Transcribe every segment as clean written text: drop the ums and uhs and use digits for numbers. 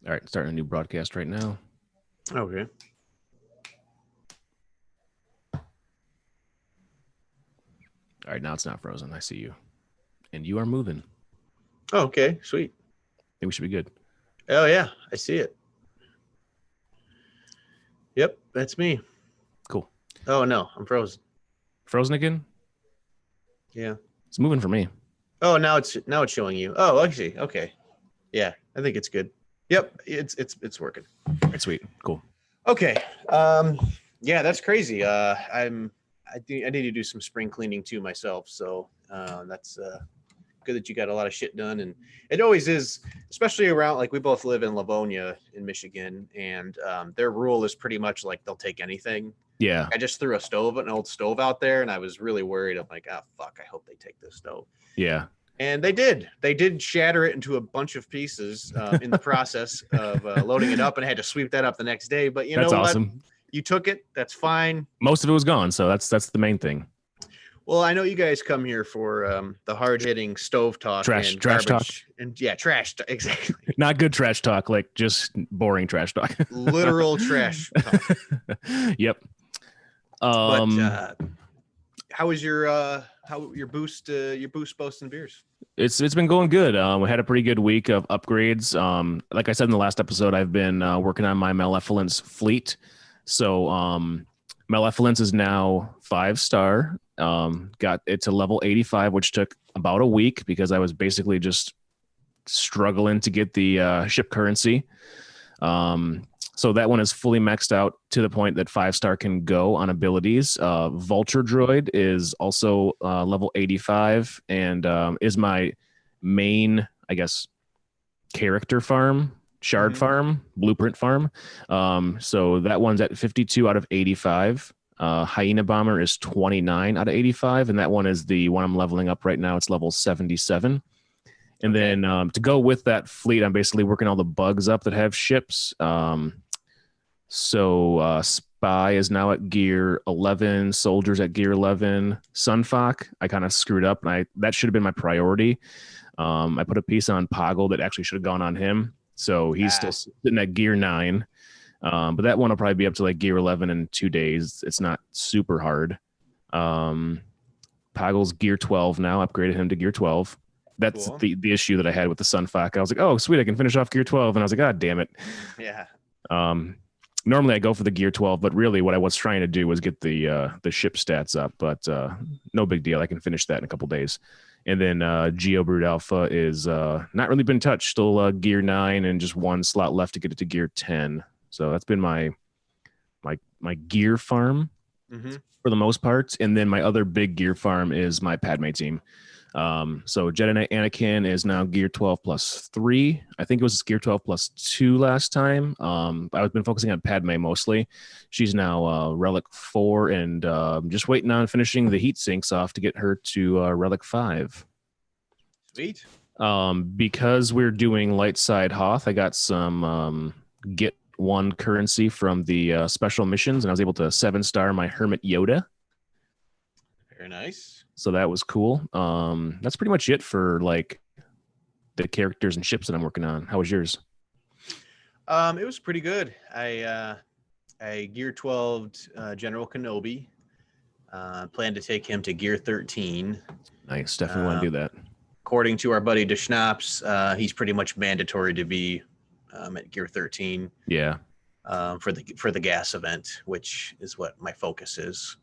All right, starting a new broadcast right now. Okay. All right, now it's not frozen. I see you. And you are moving. Oh, okay, sweet. I think we should be good. Oh, yeah, I see it. Yep, that's me. Cool. Oh, no, I'm frozen. Frozen again? Yeah. It's moving for me. Oh, now it's showing you. Oh, I see. Okay. Yeah, I think it's good. Yep, it's working. All right, sweet. Cool. Okay. Yeah, that's crazy. I need to do some spring cleaning too myself. So that's good that you got a lot of shit done. And it always is, especially around, like, we both live in Livonia in Michigan, and their rule is pretty much like they'll take anything. Yeah. I just threw an old stove out there, and I was really worried. I'm like, oh fuck, I hope they take this stove. Yeah. And they did. They did shatter it into a bunch of pieces in the process of loading it up, and I had to sweep that up the next day. But That's know awesome. what? You took it. That's fine. Most of it was gone, so that's the main thing. Well, I know you guys come here for the hard-hitting stove talk trash and talk, and trash exactly. Not good trash talk, like just boring trash talk. Literal trash talk. Yep. But how was your boost boasting beers? It's been going good. We had a pretty good week of upgrades. Like I said in the last episode, I've been working on my Malevolence fleet. So Malevolence is now 5-star. Got it to level 85, which took about a week because I was basically just struggling to get the ship currency. So that one is fully maxed out to the point that 5-star can go on abilities. Vulture Droid is also level 85 and is my main, I guess, character farm, shard farm, blueprint farm. So that one's at 52 out of 85. Hyena Bomber is 29 out of 85, and that one is the one I'm leveling up right now. It's level 77. And then to go with that fleet, I'm basically working all the bugs up that have ships. So Spy is now at gear 11, Soldiers at gear 11, Sunfok, I kind of screwed up, and that should have been my priority. I put a piece on Poggle that actually should have gone on him, so he's still sitting at gear 9. But that one will probably be up to like gear 11 in 2 days. It's not super hard. Poggle's gear 12 now, upgraded him to gear 12. That's cool. the issue that I had with the Sunfok. I was like, oh, sweet, I can finish off gear 12. And I was like, God damn it. Yeah. Normally I go for the gear 12, but really what I was trying to do was get the ship stats up. But no big deal. I can finish that in a couple days. And then Geobrood Alpha is not really been touched. Still gear 9 and just one slot left to get it to gear 10. So that's been my gear farm for the most part. And then my other big gear farm is my Padme team. So Jedi Knight Anakin is now gear 12 plus 3. I think it was gear 12 plus 2 last time. I've been focusing on Padme mostly. She's now relic 4 and just waiting on finishing the heat sinks off to get her to relic 5. Sweet. Because we're doing light side Hoth, I got some get 1 currency from the special missions, and I was able to 7-star my Hermit Yoda. Very nice. So that was cool. That's pretty much it for like the characters and ships that I'm working on. How was yours? It was pretty good. I gear 12 General Kenobi. Plan to take him to gear 13. Nice. Definitely want to do that. According to our buddy DeSchnaps, he's pretty much mandatory to be at gear 13. Yeah. For the gas event, which is what my focus is.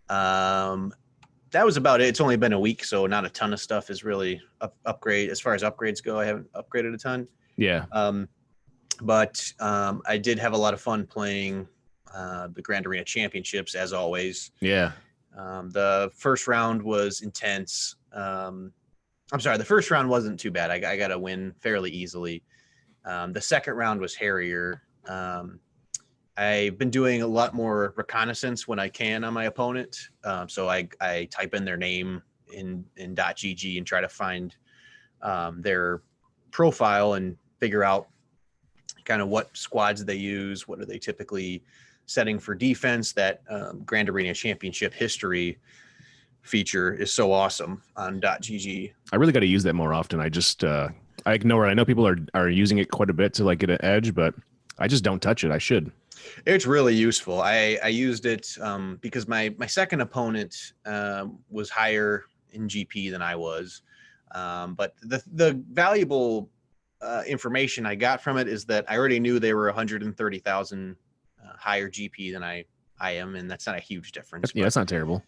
That was about it. It's only been a week, so not a ton of stuff is really upgrade. As far as upgrades go, I haven't upgraded a ton. Yeah. But I did have a lot of fun playing the Grand Arena Championships, as always. Yeah. The first round was intense. I'm sorry, the first round wasn't too bad. I got a win fairly easily. The second round was hairier. I've been doing a lot more reconnaissance when I can on my opponent. So I type in their name in .gg and try to find their profile and figure out kind of what squads they use, what are they typically setting for defense. That Grand Arena Championship history feature is so awesome on .gg. I really got to use that more often. I just I ignore it. I know people are using it quite a bit to like get an edge, but I just don't touch it. I should. It's really useful. I used it because my second opponent was higher in GP than I was, but the valuable information I got from it is that I already knew they were 130,000 higher GP than I am, and that's not a huge difference. Yeah, that's not terrible.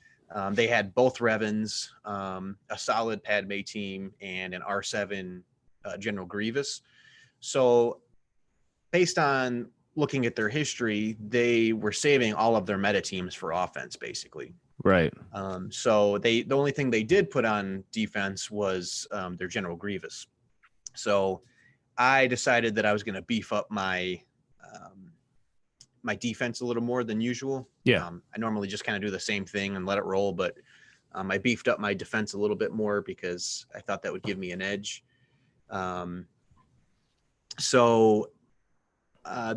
They had both Revens, a solid Padme team, and an R7 General Grievous. So based on looking at their history, they were saving all of their meta teams for offense, basically. Right. So the only thing they did put on defense was their General Grievous. So I decided that I was going to beef up my my defense a little more than usual. Yeah. I normally just kind of do the same thing and let it roll, but I beefed up my defense a little bit more because I thought that would give me an edge. So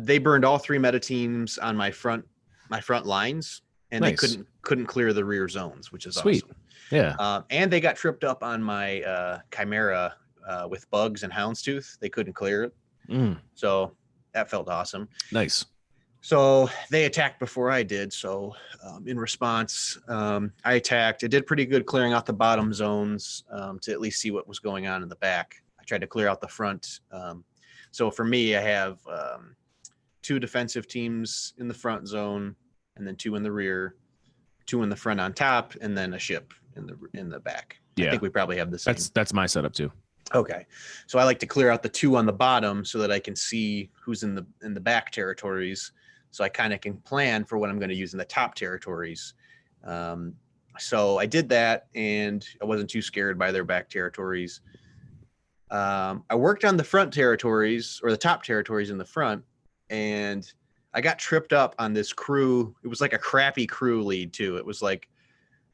they burned all three meta teams on my front lines, and Nice. they couldn't clear the rear zones, which is Sweet. awesome. Yeah. And they got tripped up on my Chimera with bugs and houndstooth. They couldn't clear it, so that felt awesome. Nice. So they attacked before I did. So in response, I attacked. It did pretty good clearing out the bottom zones to at least see what was going on in the back. I tried to clear out the front. So for me, I have 2 defensive teams in the front zone, and then 2 in the rear, 2 in the front on top, and then a ship in the back. Yeah. I think we probably have the same. That's my setup too. Okay. So I like to clear out the 2 on the bottom so that I can see who's in the back territories. So I kind of can plan for what I'm going to use in the top territories. So I did that, and I wasn't too scared by their back territories. I worked on the front territories, or the top territories in the front, and I got tripped up on this crew. It was like a crappy crew lead too. It was like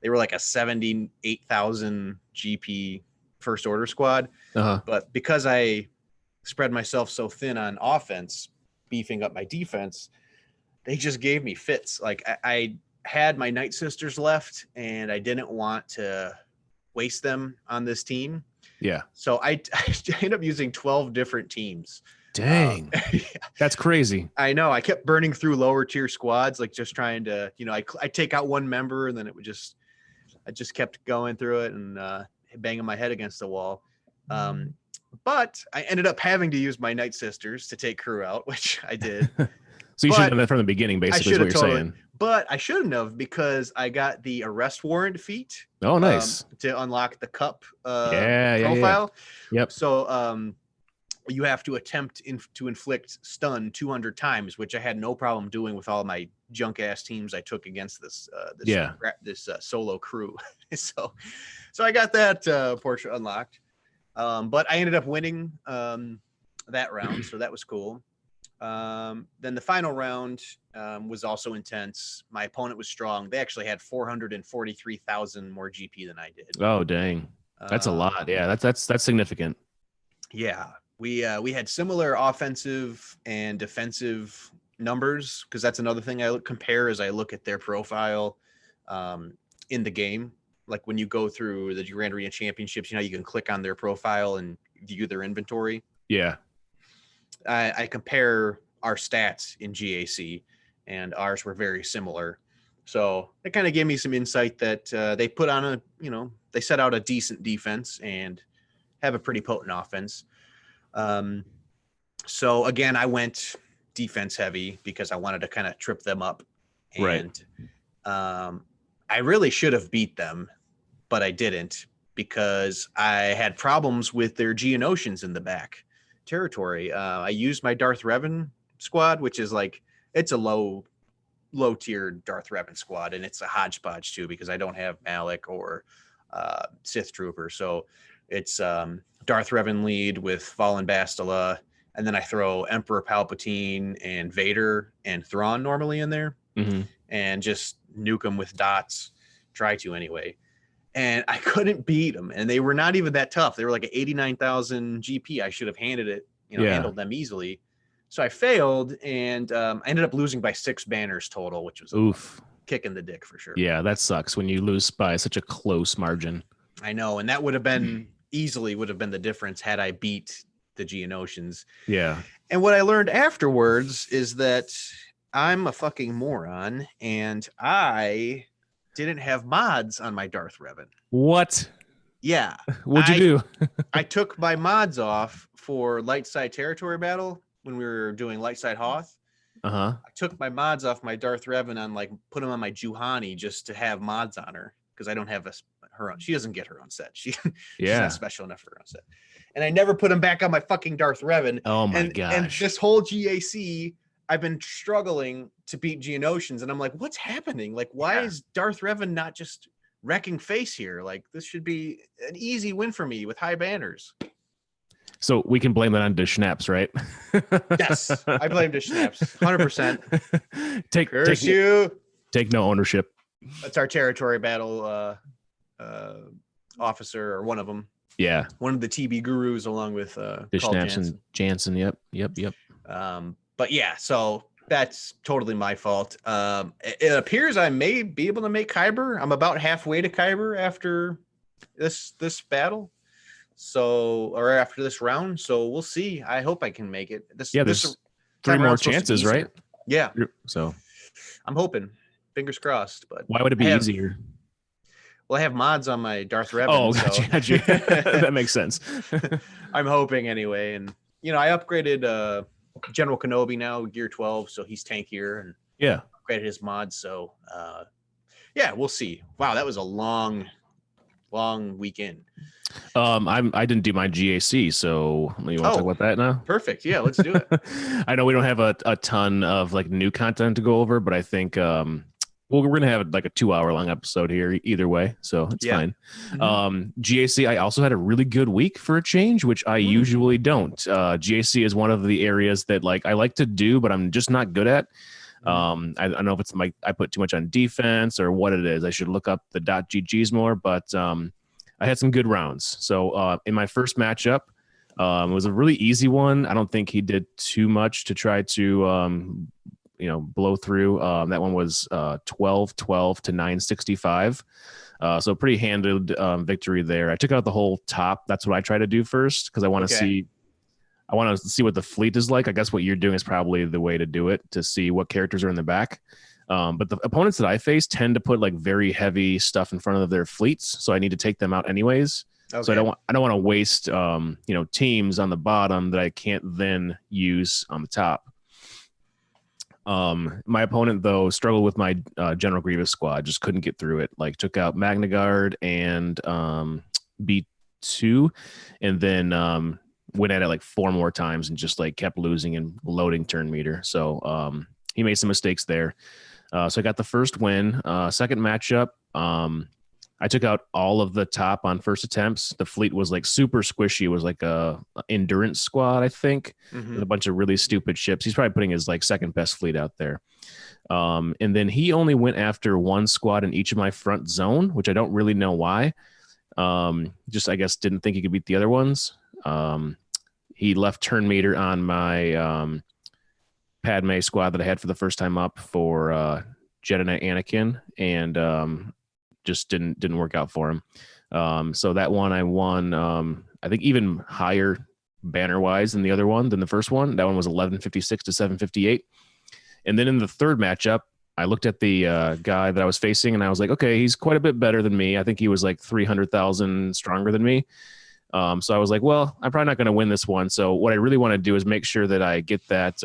they were like a 78,000 GP first order squad. But because I spread myself so thin on offense, beefing up my defense, they just gave me fits. Like I had my Night Sisters left, and I didn't want to waste them on this team. Yeah. So I ended up using 12 different teams. Dang. That's crazy. I know. I kept burning through lower tier squads, like just trying to, I take out one member, and then I just kept going through it and banging my head against the wall. But I ended up having to use my Night Sisters to take crew out, which I did. So you should have done that from the beginning, basically, is what you're saying. But I shouldn't have, because I got the arrest warrant feat. Oh, nice. To unlock the cup Yeah. profile. Yep. So you have to attempt to inflict stun 200 times, which I had no problem doing with all my junk ass teams I took against this solo crew. So I got that portion unlocked. But I ended up winning that round, so that was cool. Then the final round was also intense. My opponent was strong. They actually had 443,000 more GP than I did. Oh, dang. That's a lot. Yeah, that's significant. Yeah. We had similar offensive and defensive numbers, because that's another thing I compare as I look at their profile in the game. Like when you go through the Grand Arena Championships, you can click on their profile and view their inventory. Yeah. I compare our stats in GAC, and ours were very similar. So it kind of gave me some insight that they put on they set out a decent defense and have a pretty potent offense. So again, I went defense heavy because I wanted to kind of trip them up. And I really should have beat them, but I didn't, because I had problems with their Geonosians in the back territory. I used my Darth Revan squad, which is like, it's a low tier Darth Revan squad, and it's a hodgepodge too, because I don't have Malik or Sith Trooper. So it's Darth Revan lead with Fallen Bastila, and then I throw Emperor Palpatine and Vader and Thrawn normally in there, and just nuke them with dots. Try to anyway. And I couldn't beat them, and they were not even that tough. They were like 89,000 GP. I should have handled them easily. So I failed, and I ended up losing by 6 banners total, which was a kick in the dick for sure. Yeah, that sucks when you lose by such a close margin. I know, and that would have been easily the difference had I beat the Geonosians. Yeah. And what I learned afterwards is that I'm a fucking moron, and I didn't have mods on my Darth Revan. What? Yeah. What'd you do? I took my mods off for light side territory battle when we were doing light side Hoth. Uh-huh. I took my mods off my Darth Revan on like put them on my Juhani just to have mods on her because I don't have her own. She doesn't get her own set. She's not special enough for her own set. And I never put them back on my fucking Darth Revan. Oh my gosh. And this whole GAC, I've been struggling to beat Geonosians, and I'm like, what's happening? Like, why is Darth Revan not just wrecking face here? Like, this should be an easy win for me with high banners. So we can blame that on Dish Snaps, right? Yes, I blame Dish Snaps, 100%. Take no ownership. That's our territory battle officer, or one of them. Yeah, one of the TB gurus, along with Dish Snaps and Jansen. Yep. But yeah, so that's totally my fault. It appears I may be able to make Kyber. I'm about halfway to Kyber after this battle. So, or after this round. So we'll see. I hope I can make it. There's 3 more chances, right? Yeah. So I'm hoping. Fingers crossed. But why would it be easier? Well, I have mods on my Darth Revan. Oh, gotcha. That makes sense. I'm hoping anyway. And, I upgraded General Kenobi now, Gear 12, so he's tankier, and upgraded his mods. So, we'll see. Wow, that was a long weekend. I didn't do my GAC, so you want to talk about that now? Perfect. Yeah, let's do it. I know we don't have a ton of like new content to go over, but I think we're gonna have like a 2-hour long episode here either way, so it's fine. Mm-hmm. GAC, I also had a really good week for a change, which I usually don't. GAC is one of the areas that like I like to do, but I'm just not good at. I don't know if it's I put too much on defense or what it is. I should look up the .ggs more, but I had some good rounds. So in my first matchup, it was a really easy one. I don't think he did too much to try to blow through. That one was 12-12 to 965. So pretty handled victory there. I took out the whole top. That's what I try to do first because I want to see. I want to see what the fleet is like. I guess what you're doing is probably the way to do it, to see what characters are in the back. But the opponents that I face tend to put like very heavy stuff in front of their fleets, so I need to take them out anyways. Okay. So I don't want to waste teams on the bottom that I can't then use on the top. My opponent though struggled with my General Grievous squad, just couldn't get through it. Like took out Magna Guard and B2, and then went at it like 4 more times and just like kept losing and loading turn meter. So he made some mistakes there. So I got the first win. Second matchup, I took out all of the top on first attempts. The fleet was like super squishy. It was like a endurance squad, I think, with a bunch of really stupid ships. He's probably putting his like second best fleet out there. And then he only went after 1 squad in each of my front zone, which I don't really know why. Just I guess didn't think he could beat the other ones. He left turn meter on my Padme squad that I had for the first time up for Jedi Knight Anakin, and just didn't work out for him. So that one I won, I think even higher banner wise than the first one. That one was 1156 to 758. And then in the third matchup, I looked at the guy that I was facing and I was like, okay, he's quite a bit better than me. I think he was like 300,000 stronger than me. So I was like, well, I'm probably not going to win this one. So what I really want to do is make sure that I get that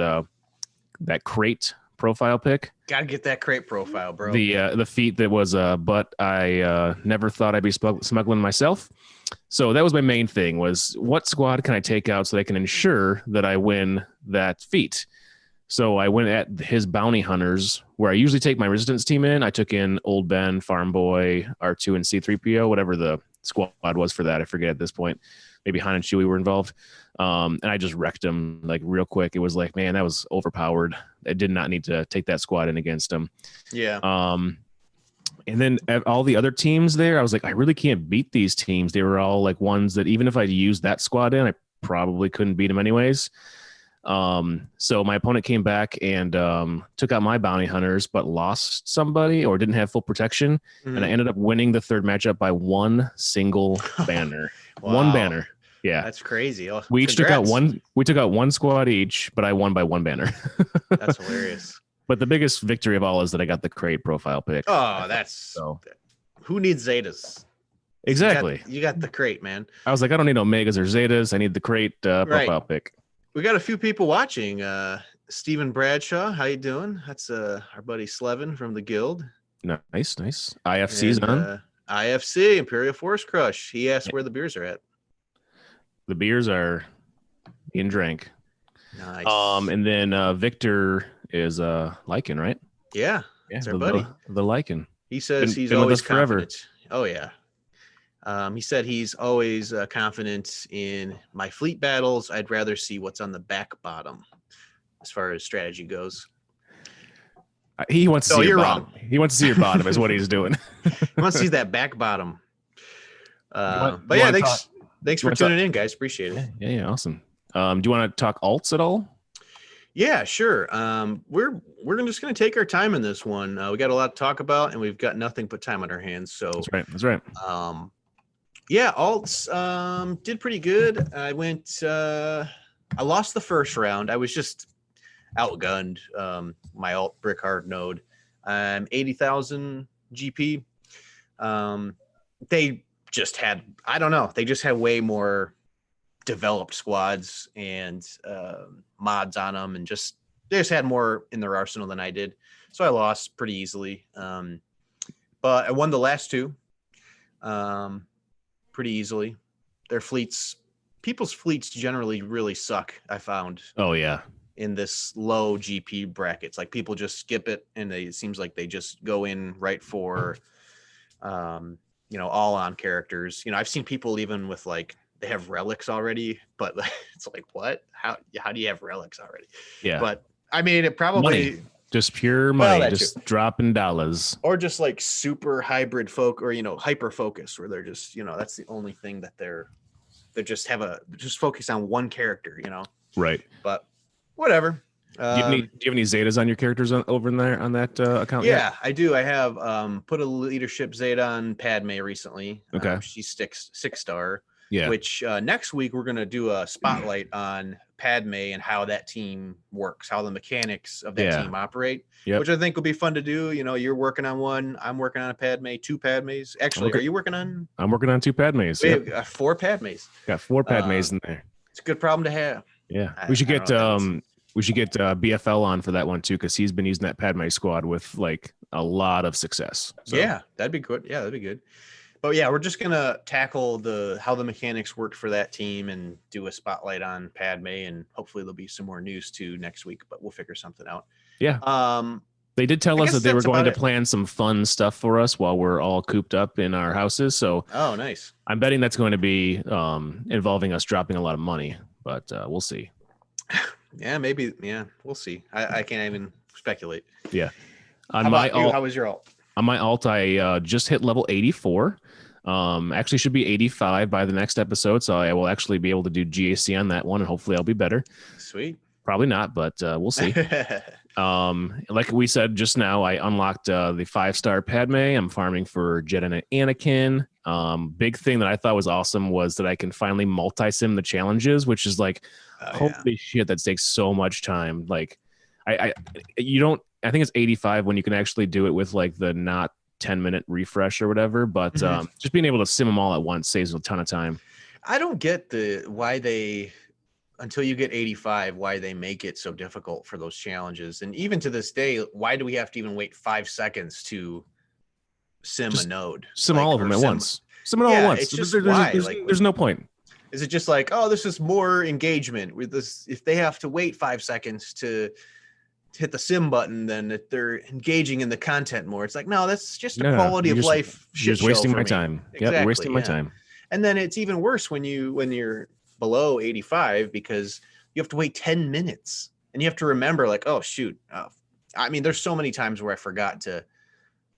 crate profile pick. Got to get that crate profile, bro. The feat that was, but I never thought I'd be smuggling myself. So that was my main thing, was what squad can I take out so they can ensure that I win that feat. So I went at his bounty hunters, where I usually take my resistance team in. I took in Old Ben, Farm Boy, R2, and C3PO, whatever the squad was for that. I forget at this point. Maybe Han and Chewie were involved. And I just wrecked him like real quick. It was like, man, that was overpowered. I did not need to take that squad in against him. Yeah. And then all the other teams there, I was like, I really can't beat these teams. They were all like ones that even if I used that squad in, I probably couldn't beat them anyways. So my opponent came back and took out my bounty hunters, but lost somebody or didn't have full protection. And I ended up winning the third matchup by 1 single banner. Wow. 1 banner. Yeah. That's crazy. Oh, We each took out congrats. one. We took out one squad each, but I won by one banner. That's hilarious. But the biggest victory of all is that I got the crate profile pick. Oh, that's So who needs Zetas? exactly. You got the crate, man. I was like, I don't need Omegas or Zetas. I need the crate Right. profile pick. We got a few people watching. Stephen Bradshaw, how you doing? That's our buddy Slevin from the guild. Nice. IFC's And on. IFC, Imperial Force Crush. He asked where the beers are at. The beers are being drank. Nice. And then Victor is Lycan, right? Yeah, it's our buddy. The Lycan. He says he's been with always us forever. confident. Oh yeah. He said he's always confident in my fleet battles. I'd rather see what's on the back bottom as far as strategy goes. He wants to No, see your you're bottom. wrong. He wants to see your bottom is what he's doing. He wants to see that back bottom. want- But you yeah, wanna thanks for tuning in, guys. Appreciate it. Yeah, awesome. Do you want to talk alts at all? Yeah, sure. We're just gonna take our time in this one. We got a lot to talk about, and we've got nothing but time on our hands. So That's right. yeah, alts did pretty good. I lost the first round. I was just outgunned. My alt brick hard node. 80,000 GP. They just had, I don't know, they just had way more developed squads and mods on them, and they just had more in their arsenal than I did. So I lost pretty easily. But I won the last two pretty easily. People's fleets generally really suck, I found. Oh yeah. In this low GP brackets, like people just skip it, and it seems like they just go in right for all on characters. I've seen people even with like they have relics already, but it's like, what? How do you have relics already? Yeah. But I mean, it probably money. Just pure money, just dropping dollars, or just like super hybrid folk, or hyper focus, where they're just that's the only thing that they just focus on one character, right? But whatever. Do you have any Zetas on your characters over in there on that account? Yeah, yet? I do. I have put a leadership Zeta on Padme recently. Okay. She's 6-star. Yeah. Which next week we're gonna do a spotlight on Padme and how that team works, how the mechanics of that team operate. Yep. Which I think will be fun to do. You're working on one, I'm working on a Padme, 2 Padmes. Actually, are you working on? I'm working on 2 Padmes. We have 4 Padmes. Got 4 Padmes in there. It's a good problem to have. Yeah, we should get BFL on for that one too, because he's been using that Padme squad with like a lot of success. So. Yeah, that'd be good. Yeah, that'd be good. But yeah, we're just gonna tackle how the mechanics worked for that team and do a spotlight on Padme, and hopefully there'll be some more news too next week. But we'll figure something out. Yeah. They did tell us that they were going to plan some fun stuff for us while we're all cooped up in our houses. So oh, nice. I'm betting that's going to be involving us dropping a lot of money, but we'll see. Yeah, maybe. Yeah, we'll see. I can't even speculate. Yeah. How was your alt? On my alt, I just hit level 84. Actually should be 85 by the next episode, so I will actually be able to do GAC on that one, and hopefully I'll be better. Sweet. Probably not, but we'll see. Like we said just now, I unlocked the 5-star Padme. I'm farming for Jed and Anakin. Big thing that I thought was awesome was that I can finally multi-sim the challenges, which is like, holy shit, that takes so much time. Like, I think it's 85 when you can actually do it with like the not 10-minute refresh or whatever, but just being able to sim them all at once saves a ton of time. I don't get why they, until you get 85, why they make it so difficult for those challenges. And even to this day, why do we have to even wait 5 seconds to sim a node? Sim all of them at once. Sim it all at once. It's just there's no point. Is it just like, oh, this is more engagement with this? If they have to wait 5 seconds to hit the sim button, then if they're engaging in the content more, it's like, no, that's just a quality of life shit you're just wasting show for my me. time. Exactly, Yep, wasting my time. And then it's even worse when you're below 85, because you have to wait 10 minutes and you have to remember like, oh shoot. I mean, there's so many times where I forgot to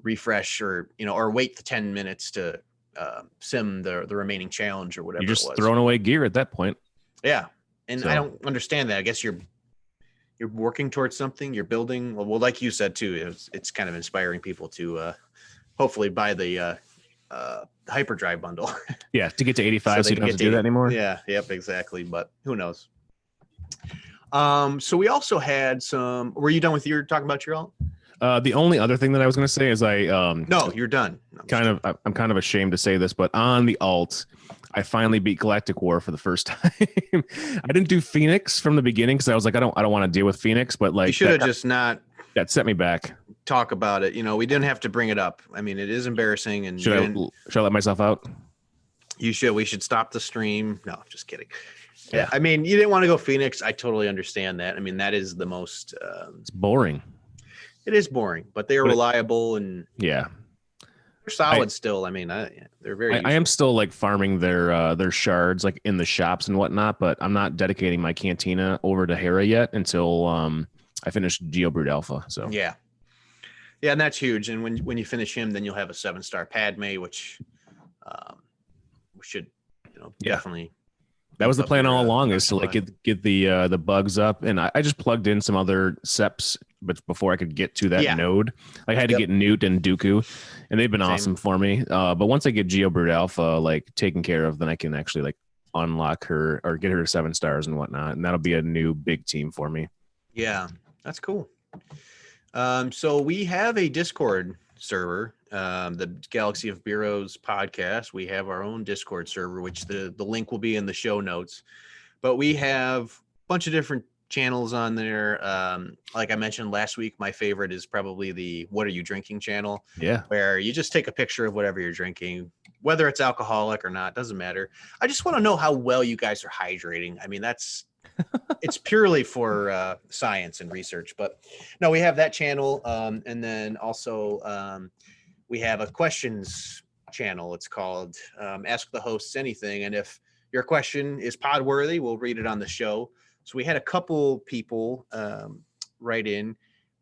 refresh or wait the 10 minutes to sim the remaining challenge or whatever. You're just it was. throwing away gear at that point. Yeah. And I don't understand that. I guess you're working towards something, you're building. Well, like you said too, it's kind of inspiring people to hopefully buy the hyperdrive bundle. Yeah, to get to 85, so they you can don't have get to do that anymore. Yeah, yep, exactly. But who knows? So we also had some. Were you done with your talking about your alt? The only other thing that I was going to say is No, you're done. No, I'm kind of ashamed to say this, but on the alt, I finally beat Galactic War for the first time. I didn't do Phoenix from the beginning because I was like, I don't want to deal with Phoenix, but like you should have just not that set me back. Talk about it. We didn't have to bring it up. I mean, it is embarrassing, and should I let myself out? You should. We should stop the stream. No, just kidding. Yeah. I mean, you didn't want to go Phoenix. I totally understand that. I mean, that is the most. It's boring. It is boring, but they are reliable and yeah, they're solid still. I mean, they're very. I am still like farming their shards like in the shops and whatnot, but I'm not dedicating my Cantina over to Hera yet until I finish GeoBrood Alpha. So yeah, and that's huge. And when you finish him, then you'll have a 7-star Padme, which we should definitely. That was the plan all along, is to like get the bugs up, and I just plugged in some other seps, but before I could get to that node, I had to get Newt and Dooku, and they've been awesome for me. But once I get GeoBrood Alpha like taken care of, then I can actually like unlock her or get her to 7 stars and whatnot, and that'll be a new big team for me. Yeah, that's cool. So we have a Discord server, the Galaxy of Bureaus podcast. We have our own Discord server, which the link will be in the show notes. But we have a bunch of different channels on there. Like I mentioned last week, my favorite is probably the "What Are You Drinking" channel. Yeah, where you just take a picture of whatever you're drinking, whether it's alcoholic or not, doesn't matter. I just want to know how well you guys are hydrating. I mean, it's purely for science and research. But no, we have that channel, and then also we have a questions channel. It's called Ask the Hosts Anything, and if your question is pod worthy, we'll read it on the show. So we had a couple people write in.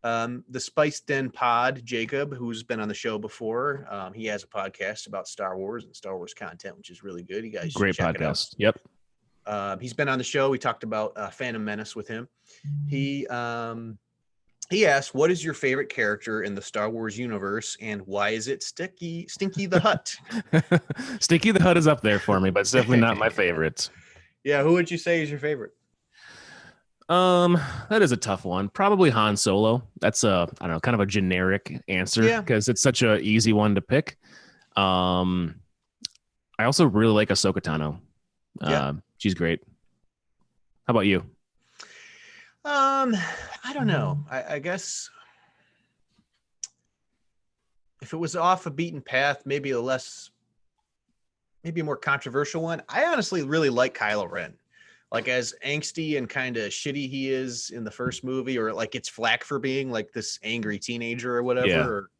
The Spice Den Pod, Jacob, who's been on the show before. He has a podcast about Star Wars and Star Wars content, which is really good. You guys great check podcast. It out. Yep. He's been on the show. We talked about Phantom Menace with him. He asked, what is your favorite character in the Star Wars universe, and why is it Stinky the Hutt? Stinky the Hutt is up there for me, but it's definitely not my favorite. Yeah, who would you say is your favorite? That is a tough one. Probably Han Solo. That's I don't know, kind of a generic answer because it's such a easy one to pick. I also really like Ahsoka Tano. She's great. How about you? I don't know. I guess if it was off a beaten path, maybe a more controversial one. I honestly really like Kylo Ren. Like, as angsty and kind of shitty he is in the first movie, or like gets flack for being like this angry teenager or whatever.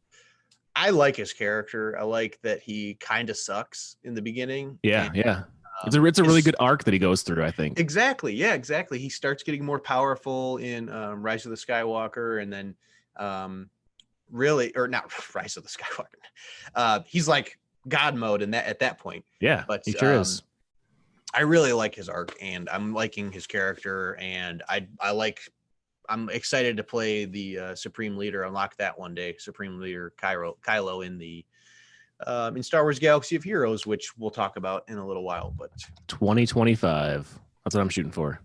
Yeah. I like his character. I like that he kind of sucks in the beginning. Yeah, yeah. It's a really good arc that he goes through, I think. Exactly. Yeah, exactly. He starts getting more powerful in Rise of the Skywalker, and then really, or not Rise of the Skywalker. He's like God mode in that at that point. Yeah, but he sure is. I really like his arc, and I'm liking his character, and I'm excited to play the Supreme Leader, unlock that one day, Supreme Leader Kylo in the in Star Wars Galaxy of Heroes, which we'll talk about in a little while. But 2025, that's what I'm shooting for.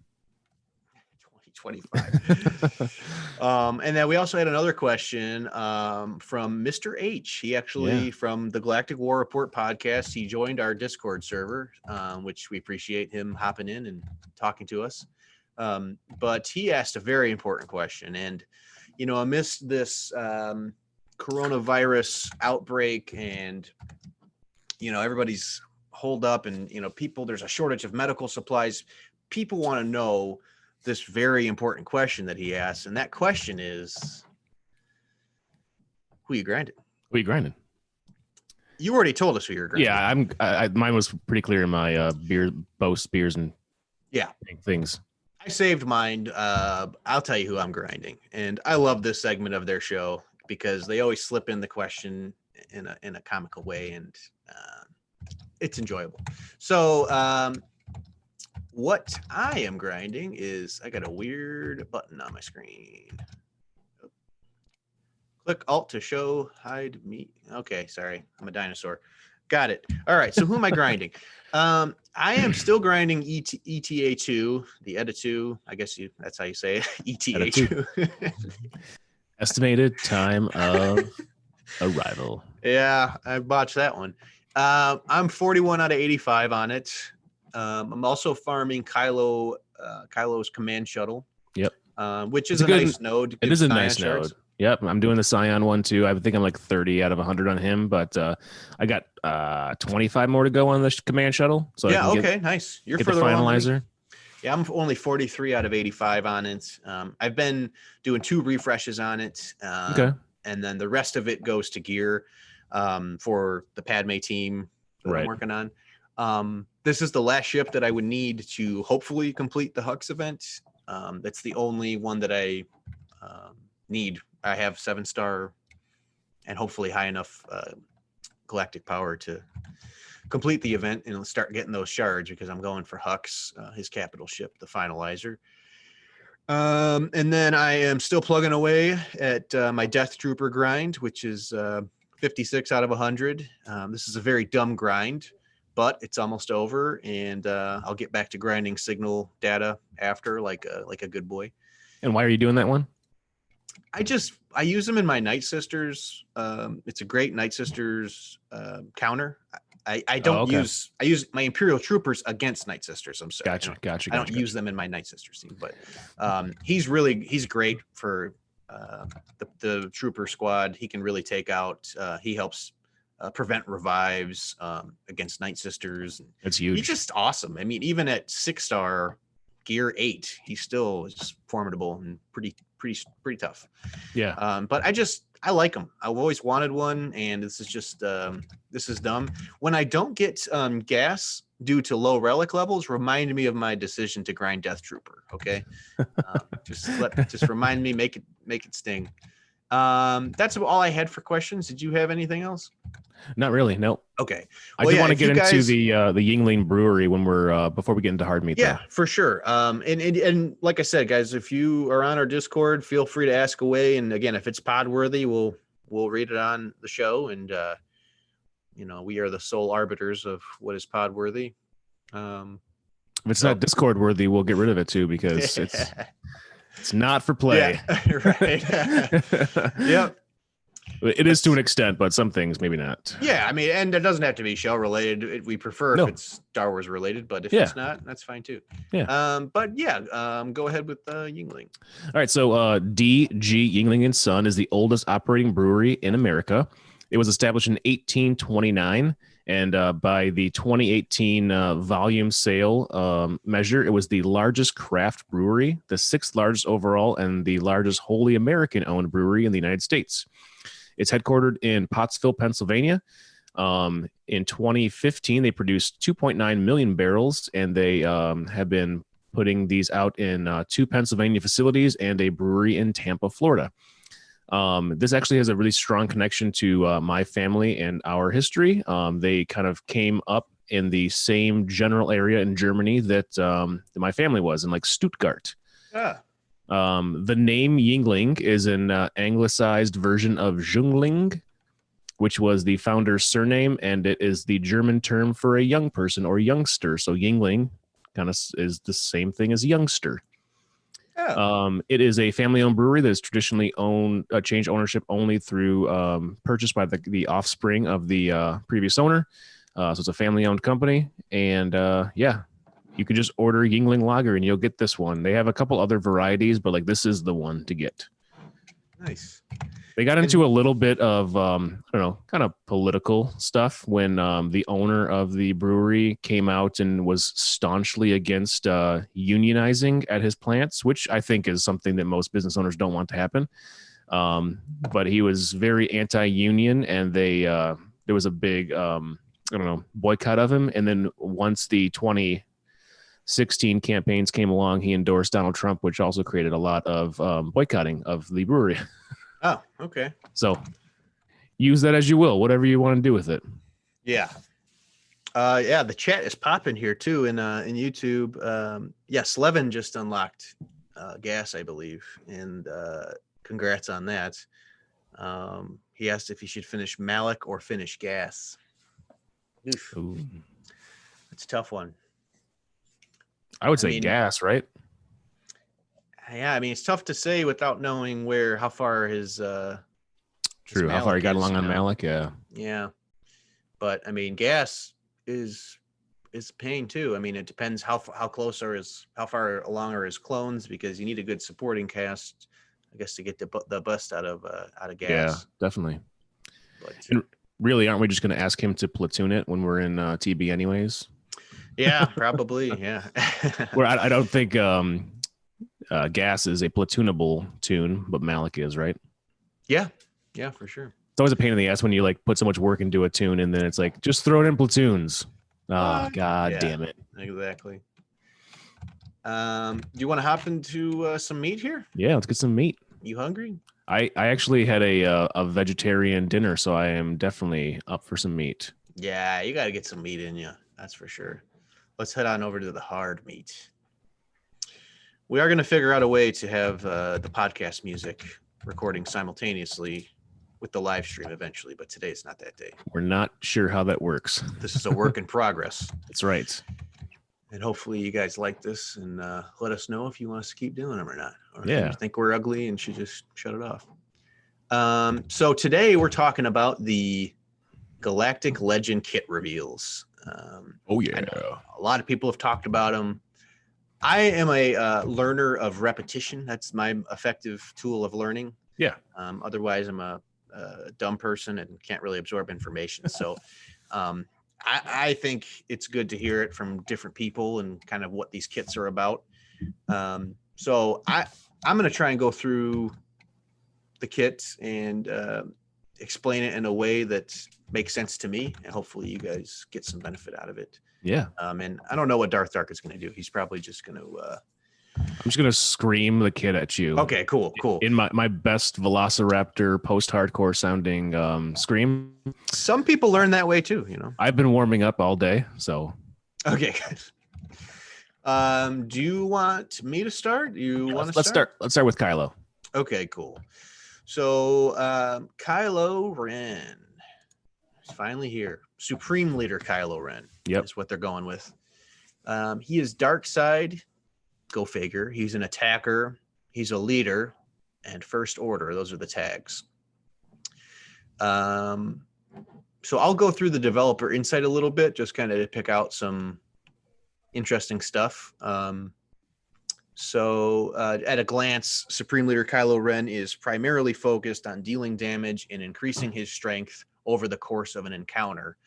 2025. And then we also had another question from Mr. H. He actually, from the Galactic War Report podcast, he joined our Discord server, which we appreciate him hopping in and talking to us. But he asked a very important question. And, amidst this coronavirus outbreak and, everybody's holed up and, there's a shortage of medical supplies. People want to know this very important question that he asked, and that question is, who you grinding? Who you grinding? You already told us who you're grinding. Yeah, mine was pretty clear in my boast beers and things. I saved mine. I'll tell you who I'm grinding, and I love this segment of their show because they always slip in the question in a comical way, and it's enjoyable. So what I am grinding is, I got a weird button on my screen. Click Alt to show hide me. Okay, sorry, I'm a dinosaur. Got it. All right. So who am I grinding? I am still grinding ETA2, the ETA2. I guess that's how you say it. ETA2. Estimated time of arrival. Yeah, I botched that one. I'm 41 out of 85 on it. I'm also farming Kylo's command shuttle. Yep. Which is It's a nice node. It is a Scion nice shards. node. Yep, I'm doing the Scion one too. I think I'm like 30 out of 100 on him, but I got 25 more to go on the command shuttle, so I Yeah, can okay, nice. You're get the further along than me. finalizer. Yeah, I'm only 43 out of 85 on it. I've been doing 2 refreshes on it. Okay. And then the rest of it goes to gear for the Padme team that I'm Right. working on. This is the last ship that I would need to hopefully complete the Hux event. That's the only one that I need. I have 7-star and hopefully high enough galactic power to complete the event and start getting those shards, because I'm going for Hux, his capital ship, the finalizer. And then I am still plugging away at my Death Trooper grind, which is 56 out of 100. This is a very dumb grind, but it's almost over, and I'll get back to grinding signal data after, like a good boy. And why are you doing that one? I use them in my Night Sisters. It's a great Night Sisters counter. I don't use my Imperial Troopers against Night Sisters. I'm sorry. Gotcha. I don't use them in my Night Sisters team, but he's great for the Trooper squad. He can really take out. He helps prevent revives against Night Sisters. That's huge. He's just awesome. I mean, even at 6-star gear 8, he's still just formidable and pretty tough. Yeah. But I like them. I've always wanted one, and this is just this is dumb. When I don't get gas due to low relic levels, remind me of my decision to grind Death Trooper. Okay, just remind me, make it sting. That's all I had for questions. Did you have anything else? Not really. No. Okay. Well, I do want to get into the Yingling Brewery when we're before we get into hard meat. Yeah, for sure. And like I said, guys, if you are on our Discord, feel free to ask away. And again, if it's pod worthy, we'll read it on the show. And we are the sole arbiters of what is pod worthy. If it's not Discord worthy, we'll get rid of it too, because it's not for play. Yeah, right. Yep. It is to an extent, but some things maybe not. Yeah, I mean, and it doesn't have to be show related. We prefer if it's Star Wars related, but if it's not, that's fine too. Yeah. Go ahead with Yingling. All right. So DG Yingling and Son is the oldest operating brewery in America. It was established in 1829, and by the 2018 volume sale measure, it was the largest craft brewery, the 6th largest overall, and the largest wholly American-owned brewery in the United States. It's headquartered in Pottsville, Pennsylvania. In 2015, they produced 2.9 million barrels, and they have been putting these out in 2 Pennsylvania facilities and a brewery in Tampa, Florida. This actually has a really strong connection to my family and our history. They kind of came up in the same general area in Germany that my family was in, like Stuttgart. Yeah. The name Yingling is an anglicized version of Jungling, which was the founder's surname, and it is the German term for a young person or youngster. So Yingling kind of is the same thing as youngster. Oh. It is a family-owned brewery that is traditionally changed ownership only through purchase by the offspring of the previous owner. So it's a family-owned company, and you can just order Yingling Lager and you'll get this one. They have a couple other varieties, but like this is the one to get. Nice. They got into a little bit of, kind of political stuff when the owner of the brewery came out and was staunchly against unionizing at his plants, which I think is something that most business owners don't want to happen. But he was very anti-union, and there was a big, boycott of him. And then once the 2016 campaigns came along, he endorsed Donald Trump, which also created a lot of boycotting of the brewery. Oh, okay. So use that as you will, whatever you want to do with it. Yeah. The chat is popping here too in YouTube. Yes, Levin just unlocked gas, I believe, and congrats on that. He asked if he should finish Malik or finish gas. Oof, Ooh. it's a tough one. I would I say mean, gas, right? yeah, I mean, it's tough to say without knowing how far his True. How far he Malik got is, along on Malik? Yeah. Yeah, but I mean, gas is pain too. I mean, it depends how close how far along are his clones, because you need a good supporting cast, I guess, to get the bust out of Yeah, gas. definitely. But And really, aren't we just going to ask him to platoon it when we're in TB anyways? yeah, probably, yeah. Where I don't think gas is a platoonable tune, but Malik is, right? Yeah, for sure. It's always a pain in the ass when you like put so much work into a tune and then it's like, just throw it in platoons. Oh, God Yeah, damn it. exactly. Do you want to hop into some meat here? Yeah, let's get some meat. You hungry? I actually had a vegetarian dinner, so I am definitely up for some meat. Yeah, you got to get some meat in you. That's for sure. Let's head on over to the hard meat. We are going to figure out a way to have the podcast music recording simultaneously with the live stream eventually, but today's not that day. We're not sure how that works. This is a work in progress. That's right. And hopefully you guys like this, and let us know if you want us to keep doing them or not, or if Yeah. you think we're ugly and should just shut it off. So today we're talking about the Galactic Legend kit reveals. Oh, yeah. A lot of people have talked about them. I am a learner of repetition. That's my effective tool of learning. Yeah. Otherwise, I'm a dumb person and can't really absorb information. So I think it's good to hear it from different people and kind of what these kits are about. So I'm going to try and go through the kit and explain it in a way that makes sense to me, and hopefully you guys get some benefit out of it. Yeah. And I don't know what Darth Dark is going to do. He's probably just going to I'm just gonna scream the kid at you. okay, cool. In my best Velociraptor post-hardcore sounding scream. Some people learn that way too, I've been warming up all day, so okay, guys. Do you want me to start? Let's start with Kylo. Okay, cool. So Kylo Ren is finally here. Supreme Leader Kylo Ren. Yep. Is what they're going with. He is dark side. Go figure. He's an attacker. He's a leader, and first order. Those are the tags. So I'll go through the developer insight a little bit, just kind of to pick out some interesting stuff. So at a glance, Supreme Leader Kylo Ren is primarily focused on dealing damage and increasing his strength over the course of an encounter.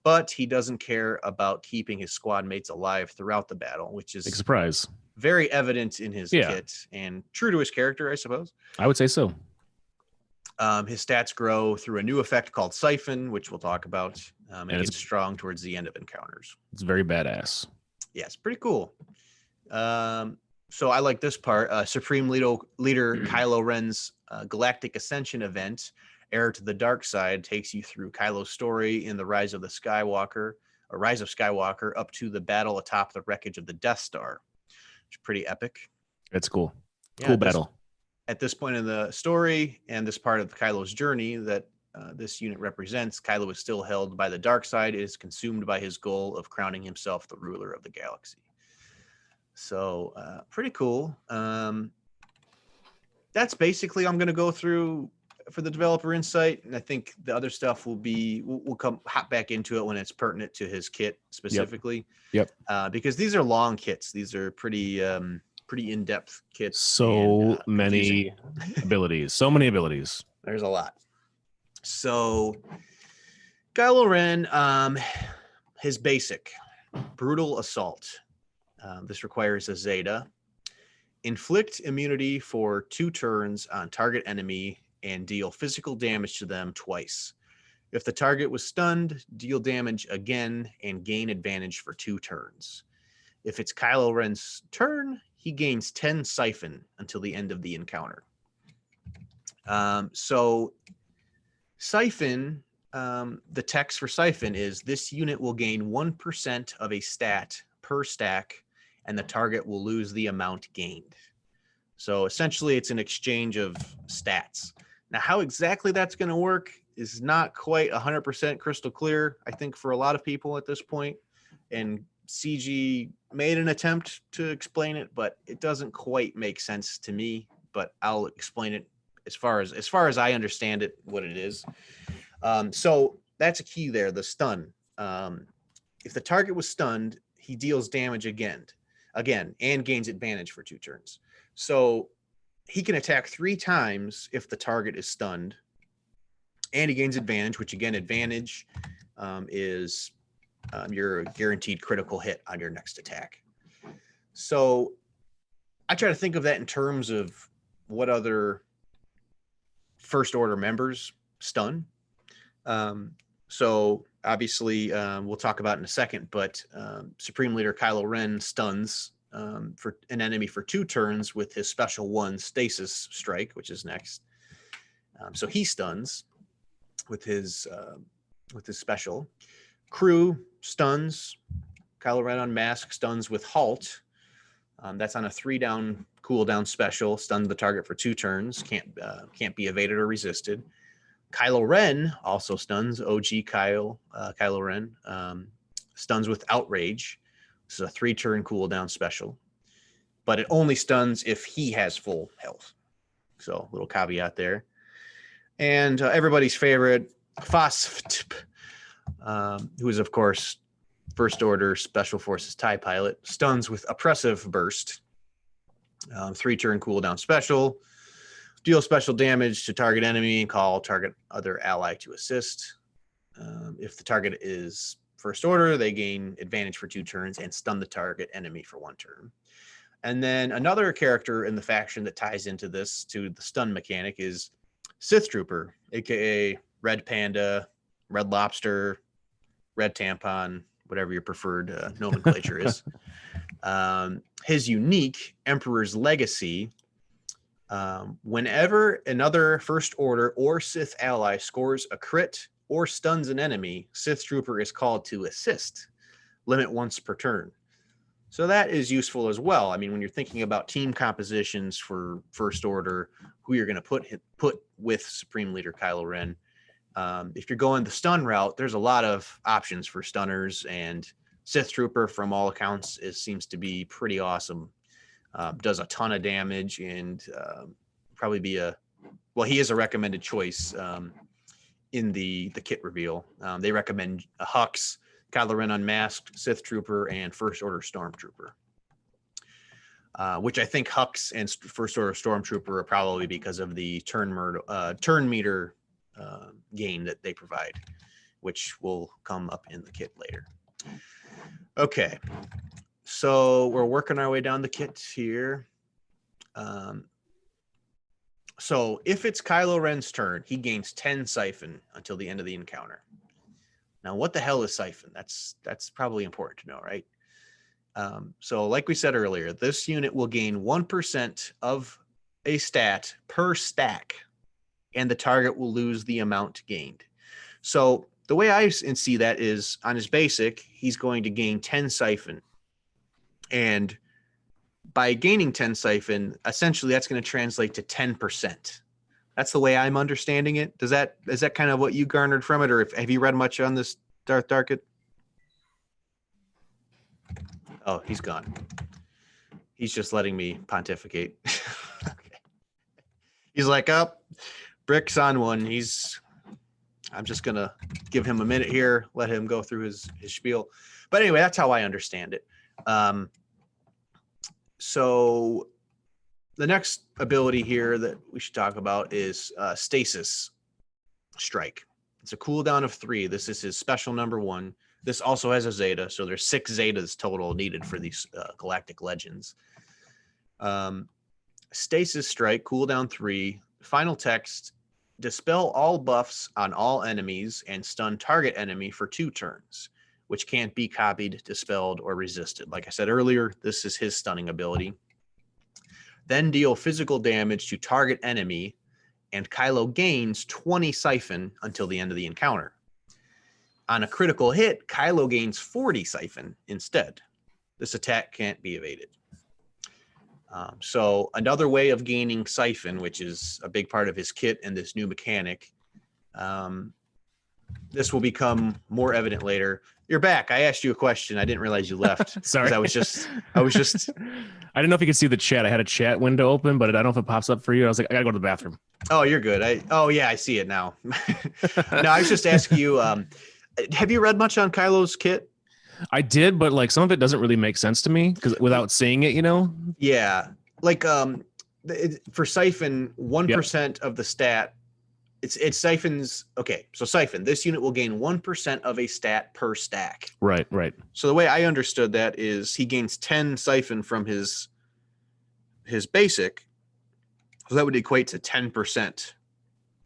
But he doesn't care about keeping his squad mates alive throughout the battle, which is big surprise. Very evident in his kit and true to his character, I suppose. I would say so. His stats grow through a new effect called Siphon, which we'll talk about. And gets strong towards the end of encounters. It's very badass. Yeah, it's pretty cool. So I like this part. Supreme Leader Kylo Ren's Galactic Ascension event, Heir to the Dark Side, takes you through Kylo's story in the Rise of Skywalker, up to the battle atop the wreckage of the Death Star. It's pretty epic. It's cool. Yeah, cool battle. At this point in the story and this part of Kylo's journey that this unit represents, Kylo is still held by the dark side. It is consumed by his goal of crowning himself the ruler of the galaxy. So pretty cool. That's basically I'm going to go through for the developer insight, and I think the other stuff will be we'll hop back into it when it's pertinent to his kit specifically. Yep. Because these are long kits. These are pretty in-depth kits. So many abilities. So many abilities. There's a lot. So Kylo Ren, his basic brutal assault. This requires a Zeta. Inflict immunity for 2 turns on target enemy and deal physical damage to them twice. If the target was stunned, deal damage again and gain advantage for 2 turns. If it's Kylo Ren's turn, he gains 10 Siphon until the end of the encounter. So Siphon, the text for Siphon is this unit will gain 1% of a stat per stack, and the target will lose the amount gained. So essentially, it's an exchange of stats. Now, how exactly that's going to work is not quite 100% crystal clear, I think, for a lot of people at this point. And CG made an attempt to explain it, but it doesn't quite make sense to me. But I'll explain it as far as I understand it, what it is. So that's a key there, the stun. If the target was stunned, he deals damage again, and gains advantage for 2 turns. So he can attack 3 times if the target is stunned, and he gains advantage, which again, advantage is your guaranteed critical hit on your next attack. So I try to think of that in terms of what other first order members stun. So obviously we'll talk about in a second, but Supreme Leader Kylo Ren stuns for an enemy for 2 turns with his special 1 stasis strike, which is next. So he stuns with his special. Crew stuns. Kylo Ren on mask stuns with halt. That's on a 3-down cooldown special. Stuns the target for 2 turns. Can't be evaded or resisted. Kylo Ren also stuns. OG Kylo Ren stuns with outrage. This is a 3-turn cooldown special, but it only stuns if he has full health. So little caveat there. And everybody's favorite, Phosphip, who is, of course, First Order Special Forces TIE pilot, stuns with Oppressive Burst. 3-turn cooldown special. Deal special damage to target enemy and call target other ally to assist. If the target is First Order, they gain advantage for 2 turns and stun the target enemy for 1 turn. And then another character in the faction that ties into this, to the stun mechanic, is Sith Trooper, aka Red Panda, Red Lobster, Red Tampon, whatever your preferred nomenclature is. His unique, Emperor's Legacy, whenever another First Order or Sith ally scores a crit or stuns an enemy, Sith Trooper is called to assist, limit once per turn. So that is useful as well. I mean, when you're thinking about team compositions for First Order, who you're going to put with Supreme Leader Kylo Ren, if you're going the stun route, there's a lot of options for stunners, and Sith Trooper, from all accounts, seems to be pretty awesome. Does a ton of damage, and probably be he is a recommended choice in the kit reveal. They recommend Hux, Kylo Ren Unmasked, Sith Trooper, and First Order Stormtrooper. Which I think Hux and First Order Stormtrooper are probably because of the turn meter gain that they provide, which will come up in the kit later. Okay, so we're working our way down the kit here. So if it's Kylo Ren's turn, he gains 10 Siphon until the end of the encounter. Now, what the hell is Siphon? That's probably important to know, right? So like we said earlier, this unit will gain 1% of a stat per stack, and the target will lose the amount gained. So the way I see that is, on his basic, he's going to gain 10 Siphon. And by gaining 10 Siphon, essentially that's going to translate to 10%. That's the way I'm understanding it. Is that kind of what you garnered from it, or have you read much on this, Darth Darkett? Oh, he's gone. He's just letting me pontificate. Okay. He's like, bricks on one. I'm just going to give him a minute here, let him go through his spiel. But anyway, that's how I understand it. So the next ability here that we should talk about is Stasis Strike. It's a cooldown of 3. This is his special number 1. This also has a Zeta, so there's 6 Zetas total needed for these Galactic Legends. Stasis Strike, cooldown 3. Final text: dispel all buffs on all enemies and stun target enemy for 2 turns, which can't be copied, dispelled, or resisted. Like I said earlier, this is his stunning ability. Then deal physical damage to target enemy, and Kylo gains 20 Siphon until the end of the encounter. On a critical hit, Kylo gains 40 Siphon instead. This attack can't be evaded. So another way of gaining Siphon, which is a big part of his kit and this new mechanic, This will become more evident later. You're back. I asked you a question. I didn't realize you left. Sorry. I was just I didn't know if you could see the chat. I had a chat window open, but I don't know if it pops up for you. I was like, I gotta go to the bathroom. Oh, you're good. Yeah, I see it now. No, I was just asking you, have you read much on Kylo's kit? I did, but like some of it doesn't really make sense to me because without seeing it, Yeah. Like for Siphon, 1% of the stat. It's Siphon's. Okay, so Siphon, this unit will gain 1% of a stat per stack. Right. So the way I understood that is he gains 10 Siphon from his basic. So that would equate to 10%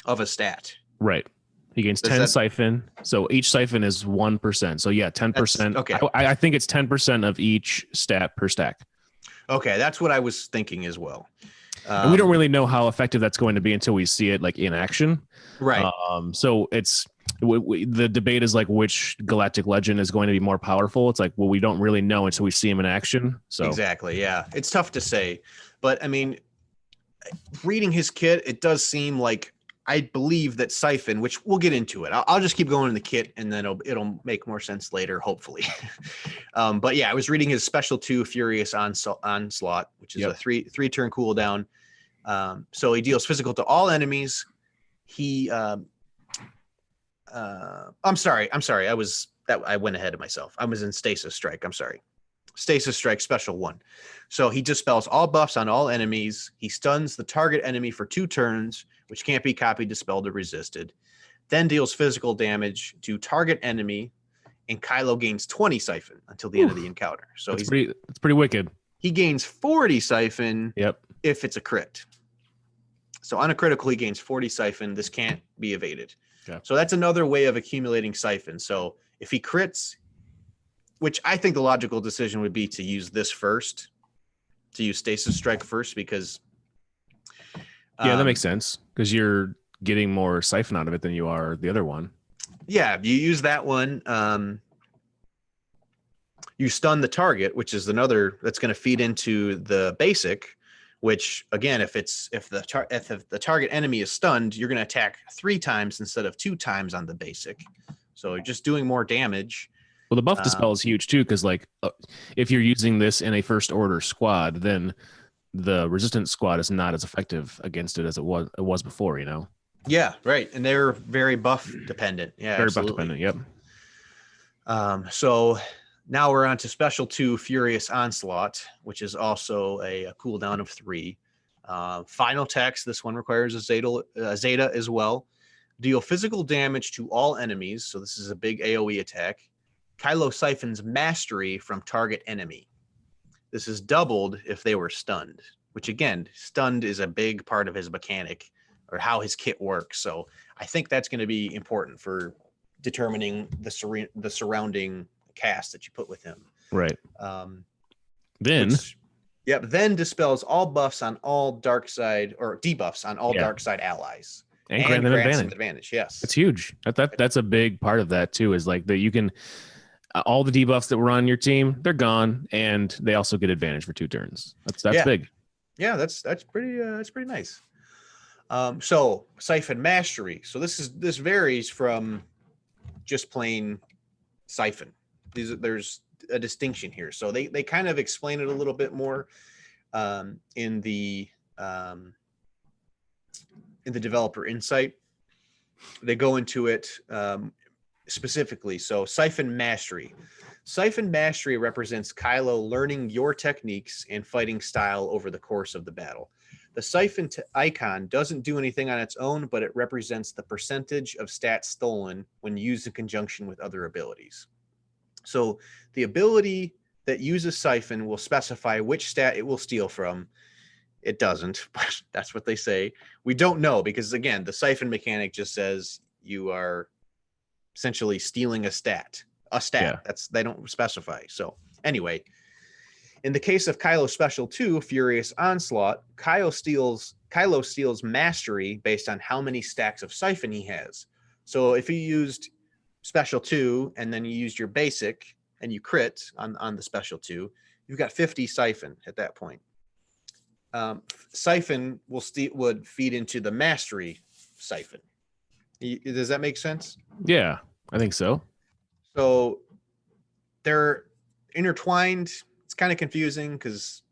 of a stat. Right. He gains 10 Siphon. So each Siphon is 1%. So yeah, 10%. Okay. I think it's 10% of each stat per stack. Okay, that's what I was thinking as well. And we don't really know how effective that's going to be until we see it like in action. Right. So it's the debate is like which galactic legend is going to be more powerful. It's like, well, we don't really know until we see him in action. So exactly. Yeah. It's tough to say, but I mean, reading his kit, it does seem like I believe that Siphon, which we'll get into it. I'll just keep going in the kit and then it'll make more sense later, hopefully. But yeah, I was reading his special 2 Furious Onslaught, which is a three turn cooldown. So he deals physical to all enemies. He I'm sorry. I went ahead of myself. I was in Stasis Strike. I'm sorry. Stasis Strike special 1. So he dispels all buffs on all enemies. He stuns the target enemy for 2 turns, which can't be copied, dispelled, or resisted. Then deals physical damage to target enemy, and Kylo gains 20 Siphon until the end of the encounter. So it's pretty wicked. He gains 40 Siphon. Yep. If it's a crit. So on a critical, he gains 40 Siphon. This can't be evaded. Okay. So that's another way of accumulating Siphon. So if he crits, which I think the logical decision would be to use this first, to use Stasis Strike first, because yeah, that makes sense because you're getting more Siphon out of it than you are the other one. Yeah, you use that one. You stun the target, which is another that's going to feed into the basic. Which again, if the target enemy is stunned, you're going to attack 3 times instead of 2 times on the basic. So you're just doing more damage. Well, the buff dispel is huge too, because like if you're using this in a first order squad, then the resistance squad is not as effective against it as it was before. Yeah, right, and they're very buff dependent. Yeah, very absolutely. buff dependent. Yep. So now we're on to special 2 Furious Onslaught, which is also a cooldown of 3. Final text. This one requires a Zeta as well. Deal physical damage to all enemies. So this is a big AoE attack. Kylo siphons mastery from target enemy. This is doubled if they were stunned, which again, stunned is a big part of his mechanic or how his kit works. So I think that's going to be important for determining the surrounding cast that you put with him. Right. Then dispels all buffs on all dark side or debuffs on all dark side allies. And grant them advantage. Yes. It's huge. That's a big part of that too, is like that you can all the debuffs that were on your team, they're gone, and they also get advantage for 2 turns. That's big. Yeah, that's pretty nice. So Siphon Mastery. So this varies from just plain Siphon. There's a distinction here. So they kind of explain it a little bit more in the developer insight. They go into it specifically. So Siphon Mastery. Siphon Mastery represents Kylo learning your techniques and fighting style over the course of the battle. The Siphon icon doesn't do anything on its own, but it represents the percentage of stats stolen when used in conjunction with other abilities. So the ability that uses Siphon will specify which stat it will steal from. It doesn't, but that's what they say. We don't know because, again, the Siphon mechanic just says you are essentially stealing a stat. Yeah. They don't specify. So anyway, in the case of Kylo Special 2, Furious Onslaught, Kylo steals mastery based on how many stacks of Siphon he has. So if you used Special 2 and then you used your basic and you crit on the Special 2, you've got 50 Siphon at that point. Siphon would feed into the mastery Siphon. Does that make sense? Yeah, I think so. So they're intertwined. It's kind of confusing because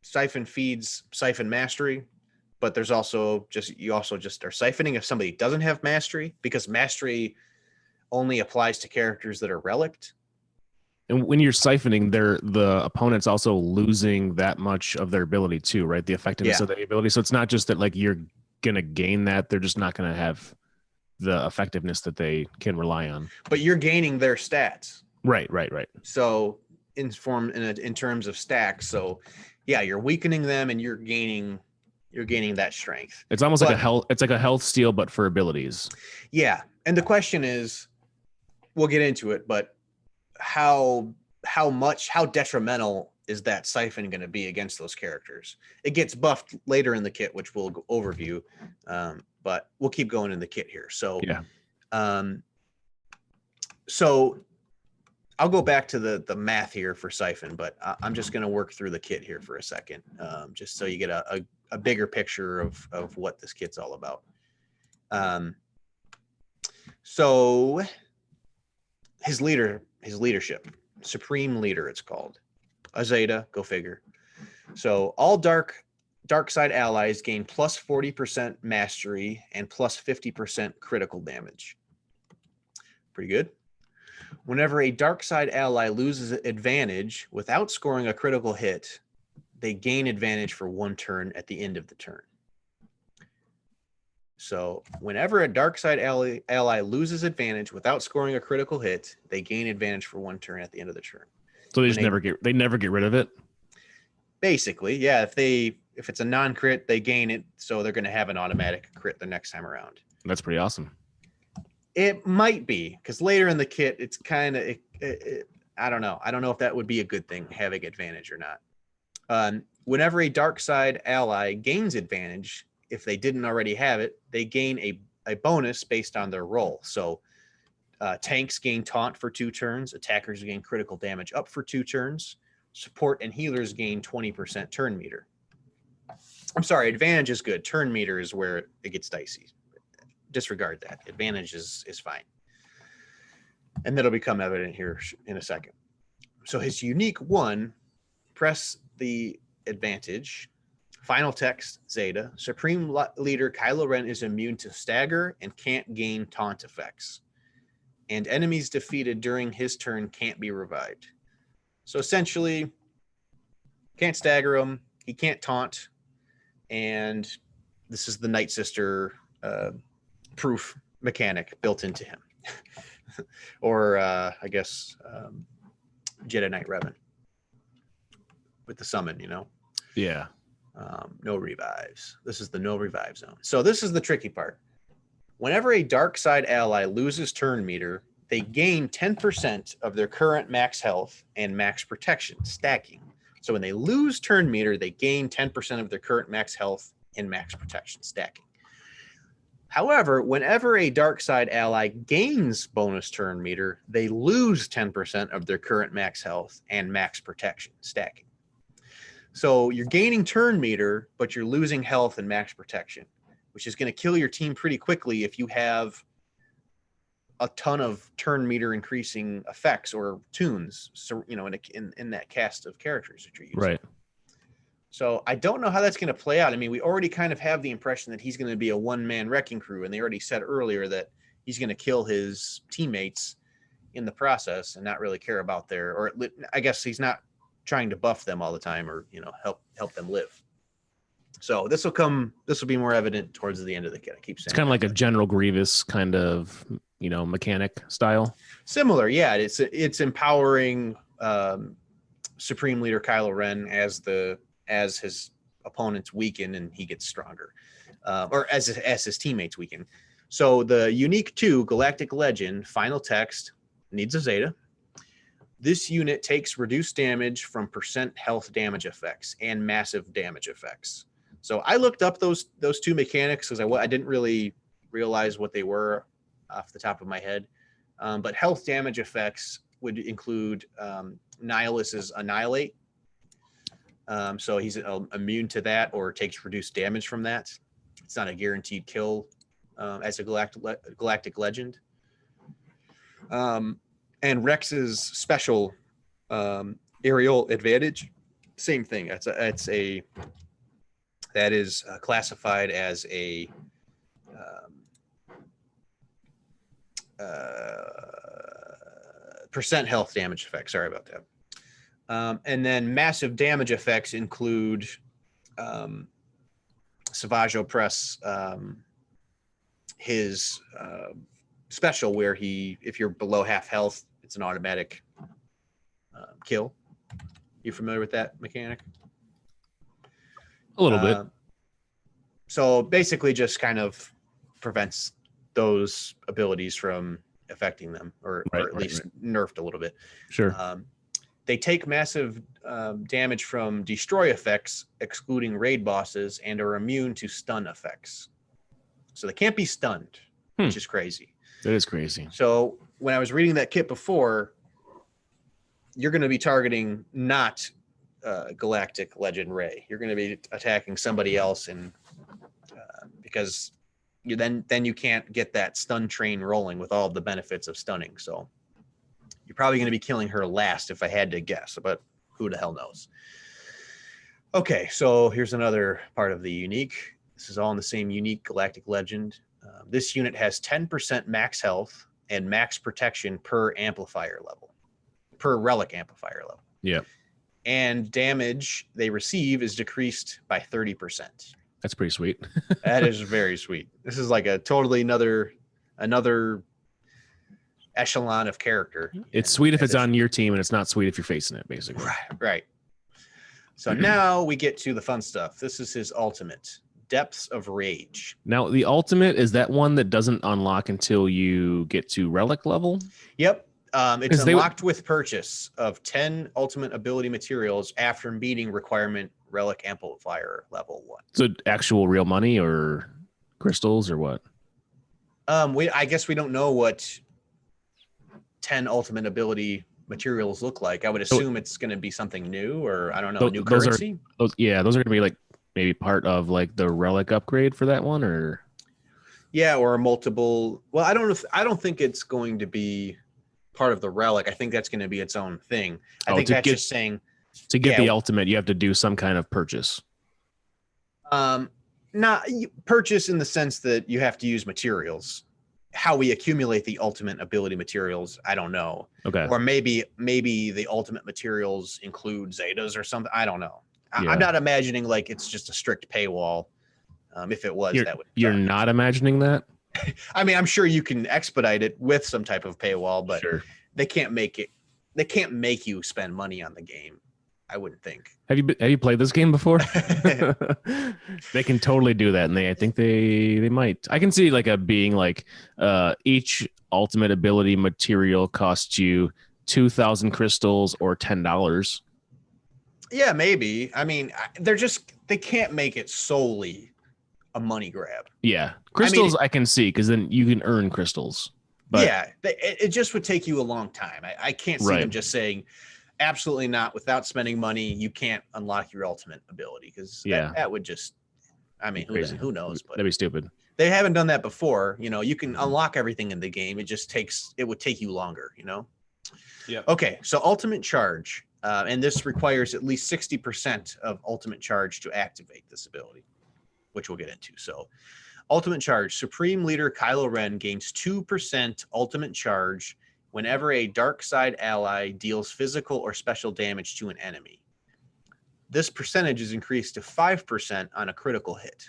Siphon feeds Siphon Mastery, but there's also you also just are siphoning if somebody doesn't have Mastery, because Mastery only applies to characters that are relict. And when you're siphoning, the opponent's also losing that much of their ability too, right? The effectiveness Yeah, of the ability. So it's not just that like you're gonna gain that; they're just not gonna have the effectiveness that they can rely on. but you're gaining their stats. Right, right, right. So in terms of stacks, so yeah, you're weakening them and you're gaining that strength. It's almost like But a health. It's like a health steal, but for abilities. yeah, and the question is, we'll get into it, but how detrimental is that siphon going to be against those characters? It gets buffed later in the kit, which we'll overview, but we'll keep going in the kit here. So Yeah. So I'll go back to the math here for siphon, but I'm just going to work through the kit here for a second, just so you get a bigger picture of what this kit's all about. So his leadership, Supreme Leader, it's called. A Zeta, go figure. So all dark side allies gain plus 40% mastery and plus 50% critical damage. Pretty good. Whenever a dark side ally loses advantage without scoring a critical hit, they gain advantage for 1 turn at the end of the turn. So whenever a dark side ally loses advantage without scoring a critical hit, they gain advantage for 1 turn at the end of the turn. So they never get rid of it. Basically, yeah. If it's a non-crit, they gain it, so they're going to have an automatic crit the next time around. That's pretty awesome. It might be, because later in the kit, it's kind of I don't know. I don't know if that would be a good thing, having advantage or not. Whenever a dark side ally gains advantage, if they didn't already have it, they gain a bonus based on their role. So tanks gain taunt for 2 turns, attackers gain critical damage up for 2 turns, support and healers gain 20% turn meter. I'm sorry, advantage is good. Turn meter is where it gets dicey. Disregard that. Advantage is fine. And that'll become evident here in a second. So his unique 1, press the advantage. Final text, Zeta. Supreme Leader Kylo Ren is immune to stagger and can't gain taunt effects. And enemies defeated during his turn can't be revived. So essentially, can't stagger him. He can't taunt. And this is the Night Sister proof mechanic built into him. Or I guess Jedi Knight Revan with the summon, Yeah. No revives. This is the no revive zone. So this is the tricky part. Whenever a dark side ally loses turn meter, they gain 10% of their current max health and max protection, stacking. So when they lose turn meter, they gain 10% of their current max health and max protection, stacking. However, whenever a dark side ally gains bonus turn meter, they lose 10% of their current max health and max protection, stacking. So you're gaining turn meter, but you're losing health and max protection, which is going to kill your team pretty quickly if you have a ton of turn meter increasing effects or tunes, so in that cast of characters that you're using. Right. So I don't know how that's going to play out. I mean, we already kind of have the impression that he's going to be a one-man wrecking crew, and they already said earlier that he's going to kill his teammates in the process and not really care about or I guess he's not trying to buff them all the time or help them live. So this will be more evident towards the end of the kit. I keep saying it's kind of like a General Grievous kind of mechanic style. Similar, yeah. It's empowering Supreme Leader Kylo Ren as his opponents weaken and he gets stronger, or as his teammates weaken. So the unique 2 Galactic Legend final text needs a Zeta. This unit takes reduced damage from % health damage effects and massive damage effects. So I looked up those 2 mechanics because I didn't really realize what they were off the top of my head. But health damage effects would include Nihilus's Annihilate. So he's immune to that or takes reduced damage from that. It's not a guaranteed kill as a galactic legend. And Rex's special aerial advantage, same thing. That is classified as a percent health damage effect. Sorry about that. And then massive damage effects include Savage Opress, his special where if you're below half health, it's an automatic kill. You familiar with that mechanic? A little bit. So basically just kind of prevents those abilities from affecting them, or at least nerfed a little bit. Sure. They take massive damage from destroy effects, excluding raid bosses, and are immune to stun effects. So they can't be stunned, which is crazy. That is crazy. So when I was reading that kit before, you're going to be targeting not Galactic Legend Ray. You're going to be attacking somebody else, and because then you can't get that stun train rolling with all of the benefits of stunning. So you're probably going to be killing her last if I had to guess, but who the hell knows? Okay, so here's another part of the unique. This is all in the same unique Galactic Legend. This unit has 10% max health and max protection per amplifier level, per relic amplifier level. Yeah. And damage they receive is decreased by 30%. That's pretty sweet. That is very sweet. This is like a totally another echelon of character. It's sweet if it's on your team, and it's not sweet if you're facing it, basically. Right. So now we get to the fun stuff. This is his ultimate, Depths of Rage. Now, the ultimate, is that one that doesn't unlock until you get to relic level? Yep. It's unlocked with purchase of 10 ultimate ability materials after meeting requirement relic amplifier level 1. So actual real money or crystals or what? I guess we don't know what 10 ultimate ability materials look like. I would assume it's going to be something new, or I don't know, new currency. Those are going to be like maybe part of like the relic upgrade for that one, or or multiple. Well, I don't think it's going to be part of the relic. I think that's going to be its own thing. I think that's just saying to get the ultimate, you have to do some kind of purchase. Not purchase in the sense that you have to use materials. How we accumulate the ultimate ability materials, I don't know. Okay. Or maybe the ultimate materials include Zetas or something. I don't know. I'm not imagining like it's just a strict paywall. If it was, that would. You're not imagining that? I mean, I'm sure you can expedite it with some type of paywall, but they can't make it. They can't make you spend money on the game. I wouldn't think. Have you played this game before? They can totally do that, and I think they might. I can see like being like each ultimate ability material costs you 2,000 crystals or $10. Yeah, maybe. I mean, they can't make it solely a money grab. Yeah, crystals I can see, because then you can earn crystals. But it just would take you a long time. I can't see them just saying, absolutely not. Without spending money, you can't unlock your ultimate ability, because that would just, I mean, who knows? But that'd be stupid. They haven't done that before. You can unlock everything in the game. It would take you longer, Yeah. Okay, so ultimate charge. And this requires at least 60% of ultimate charge to activate this ability, which we'll get into. So ultimate charge, Supreme Leader Kylo Ren gains 2% ultimate charge whenever a dark side ally deals physical or special damage to an enemy. This percentage is increased to 5% on a critical hit.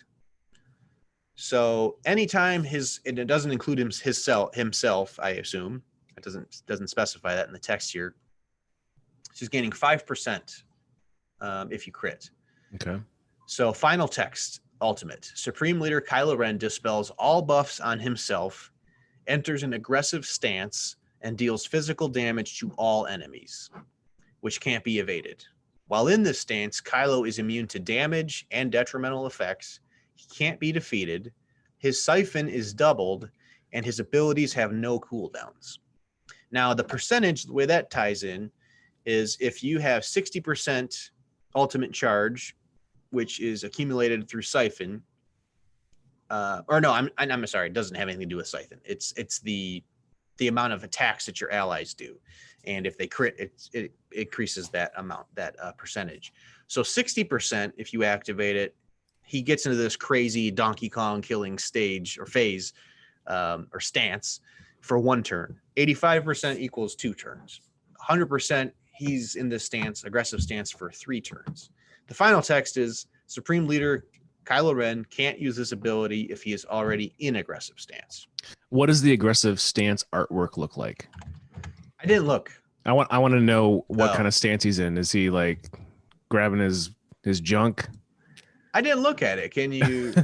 So anytime and it doesn't include himself, I assume. It doesn't specify that in the text here. She's gaining 5% if you crit. Okay. So final text, ultimate. Supreme Leader Kylo Ren dispels all buffs on himself, enters an aggressive stance, and deals physical damage to all enemies, which can't be evaded. While in this stance, Kylo is immune to damage and detrimental effects. He can't be defeated. His siphon is doubled, and his abilities have no cooldowns. Now, the percentage, the way that ties in, is if you have 60% ultimate charge, which is accumulated through siphon, or no, I'm sorry, it doesn't have anything to do with Siphon. It's the amount of attacks that your allies do, and if they crit, it increases that amount, that percentage. So 60%, if you activate it, he gets into this crazy Donkey Kong killing stage or phase, or stance for 1 turn. 85% equals 2 turns. 100%, he's in this stance, aggressive stance, for 3 turns. The final text is Supreme Leader Kylo Ren can't use this ability if he is already in aggressive stance. What does the aggressive stance artwork look like? I didn't look. I want to know what kind of stance he's in. Is he like grabbing his junk? I didn't look at it. Can you?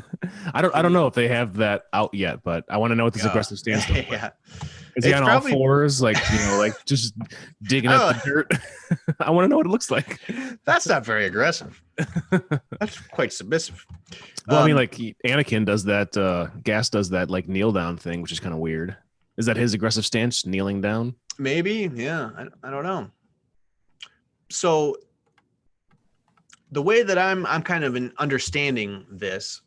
I don't know if they have that out yet, but I want to know what this aggressive stance looks like. Is he on all fours, like like just digging up the dirt? I want to know what it looks like. That's not very aggressive. That's quite submissive. Well, I mean, like Anakin does that. Gas does that like kneel down thing, which is kind of weird. Is that his aggressive stance, kneeling down? Maybe, yeah. I don't know. So the way that I'm kind of in understanding this,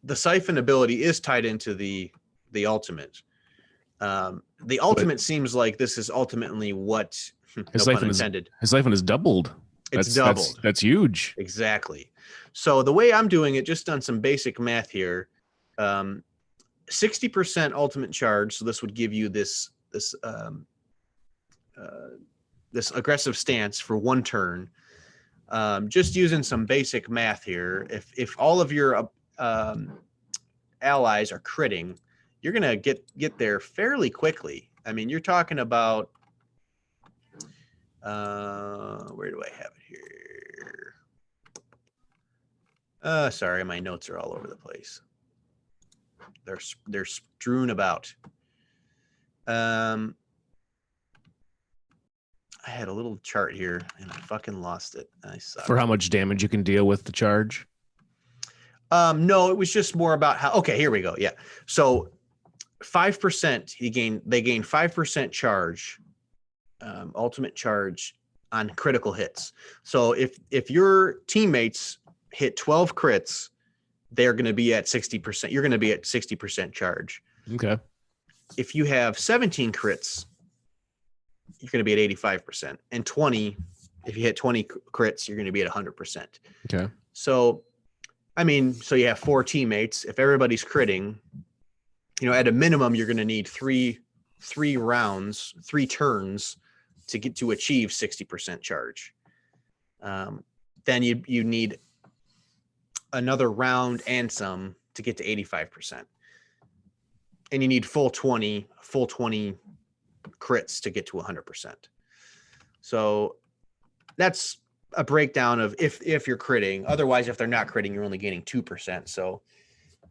the Siphon ability is tied into the ultimate. The ultimate seems like this is ultimately what, no pun intended. His Siphon is doubled. It's doubled. That's huge. Exactly. So the way I'm doing it, just on some basic math here, 60% ultimate charge. So this would give you this aggressive stance for 1 turn. Just using some basic math here, if all of your allies are critting, you're gonna get there fairly quickly. I mean, you're talking about where do I have it here? Sorry, my notes are all over the place. They're strewn about. I had a little chart here and I fucking lost it. I suck. For how much damage you can deal with the charge? No, it was just more about how. Okay, here we go. Yeah, so 5%. They gain 5% charge, ultimate charge on critical hits. So if your teammates hit 12 crits, they're going to be at 60%. You're going to be at 60% charge. Okay. If you have 17 crits, you're going to be at 85%. And 20, if you hit 20 crits, you're going to be at 100%. Okay. So, I mean, so you have 4 teammates. If everybody's critting, at a minimum, you're going to need three rounds, 3 turns to get to achieve 60% charge. Then you need another round and some to get to 85%. And you need full 20 crits to get to 100%. So that's a breakdown of if you're critting. Otherwise, if they're not critting, you're only gaining 2%. So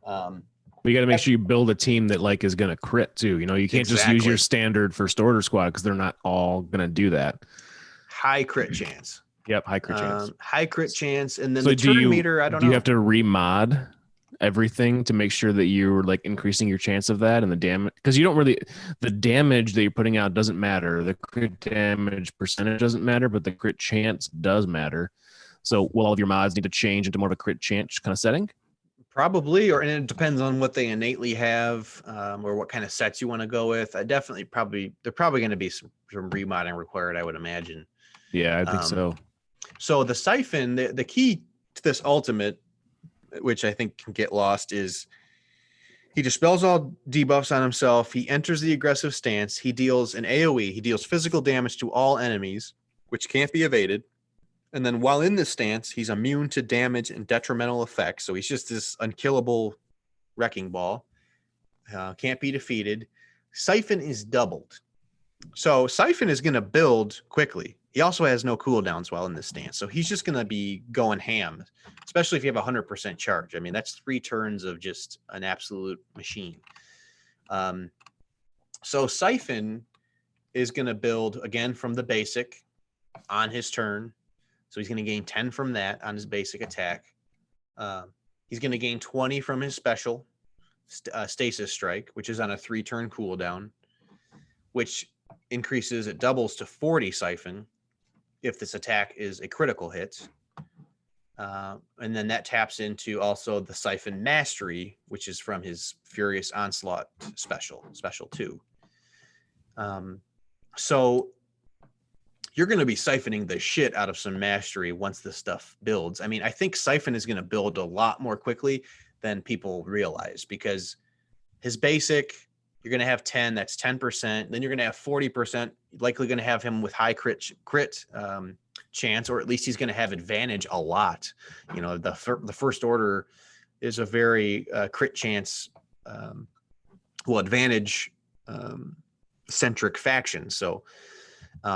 you got to make sure you build a team that like is going to crit too. You can't just use your standard first order squad because they're not all going to do that. High crit chance. Yep, high crit chance. High crit chance, and then so the turn meter. I don't know. Do you have to remod everything to make sure that you're like increasing your chance of that and the damage? Because you don't really, the damage that you're putting out doesn't matter. The crit damage percentage doesn't matter, but the crit chance does matter. So will all of your mods need to change into more of a crit chance kind of setting? Probably, and it depends on what they innately have, or what kind of sets you want to go with. They're probably going to be some remodding required, I would imagine. Yeah, I think so. So the Siphon, the key to this ultimate, which I think can get lost, is he dispels all debuffs on himself. He enters the aggressive stance. He deals an AoE. He deals physical damage to all enemies, which can't be evaded. And then while in this stance, he's immune to damage and detrimental effects. So he's just this unkillable wrecking ball. Can't be defeated. Siphon is doubled. So Siphon is going to build quickly. He also has no cooldowns while in this stance. So he's just going to be going ham, especially if you have 100% charge. I mean, that's 3 turns of just an absolute machine. So Siphon is going to build, again, from the basic on his turn. So he's going to gain 10 from that on his basic attack. He's going to gain 20 from his special, Stasis Strike, which is on a 3-turn cooldown, which it doubles to 40 Siphon if this attack is a critical hit. And then that taps into also the Siphon Mastery, which is from his Furious Onslaught special 2. So you're going to be siphoning the shit out of some mastery once this stuff builds. I mean, I think Siphon is going to build a lot more quickly than people realize, because his basic, you're going to have 10, that's 10%. Then you're going to have 40%, likely going to have him with high crit chance, or at least he's going to have advantage a lot. You know, the first order is a very crit chance, advantage centric faction. So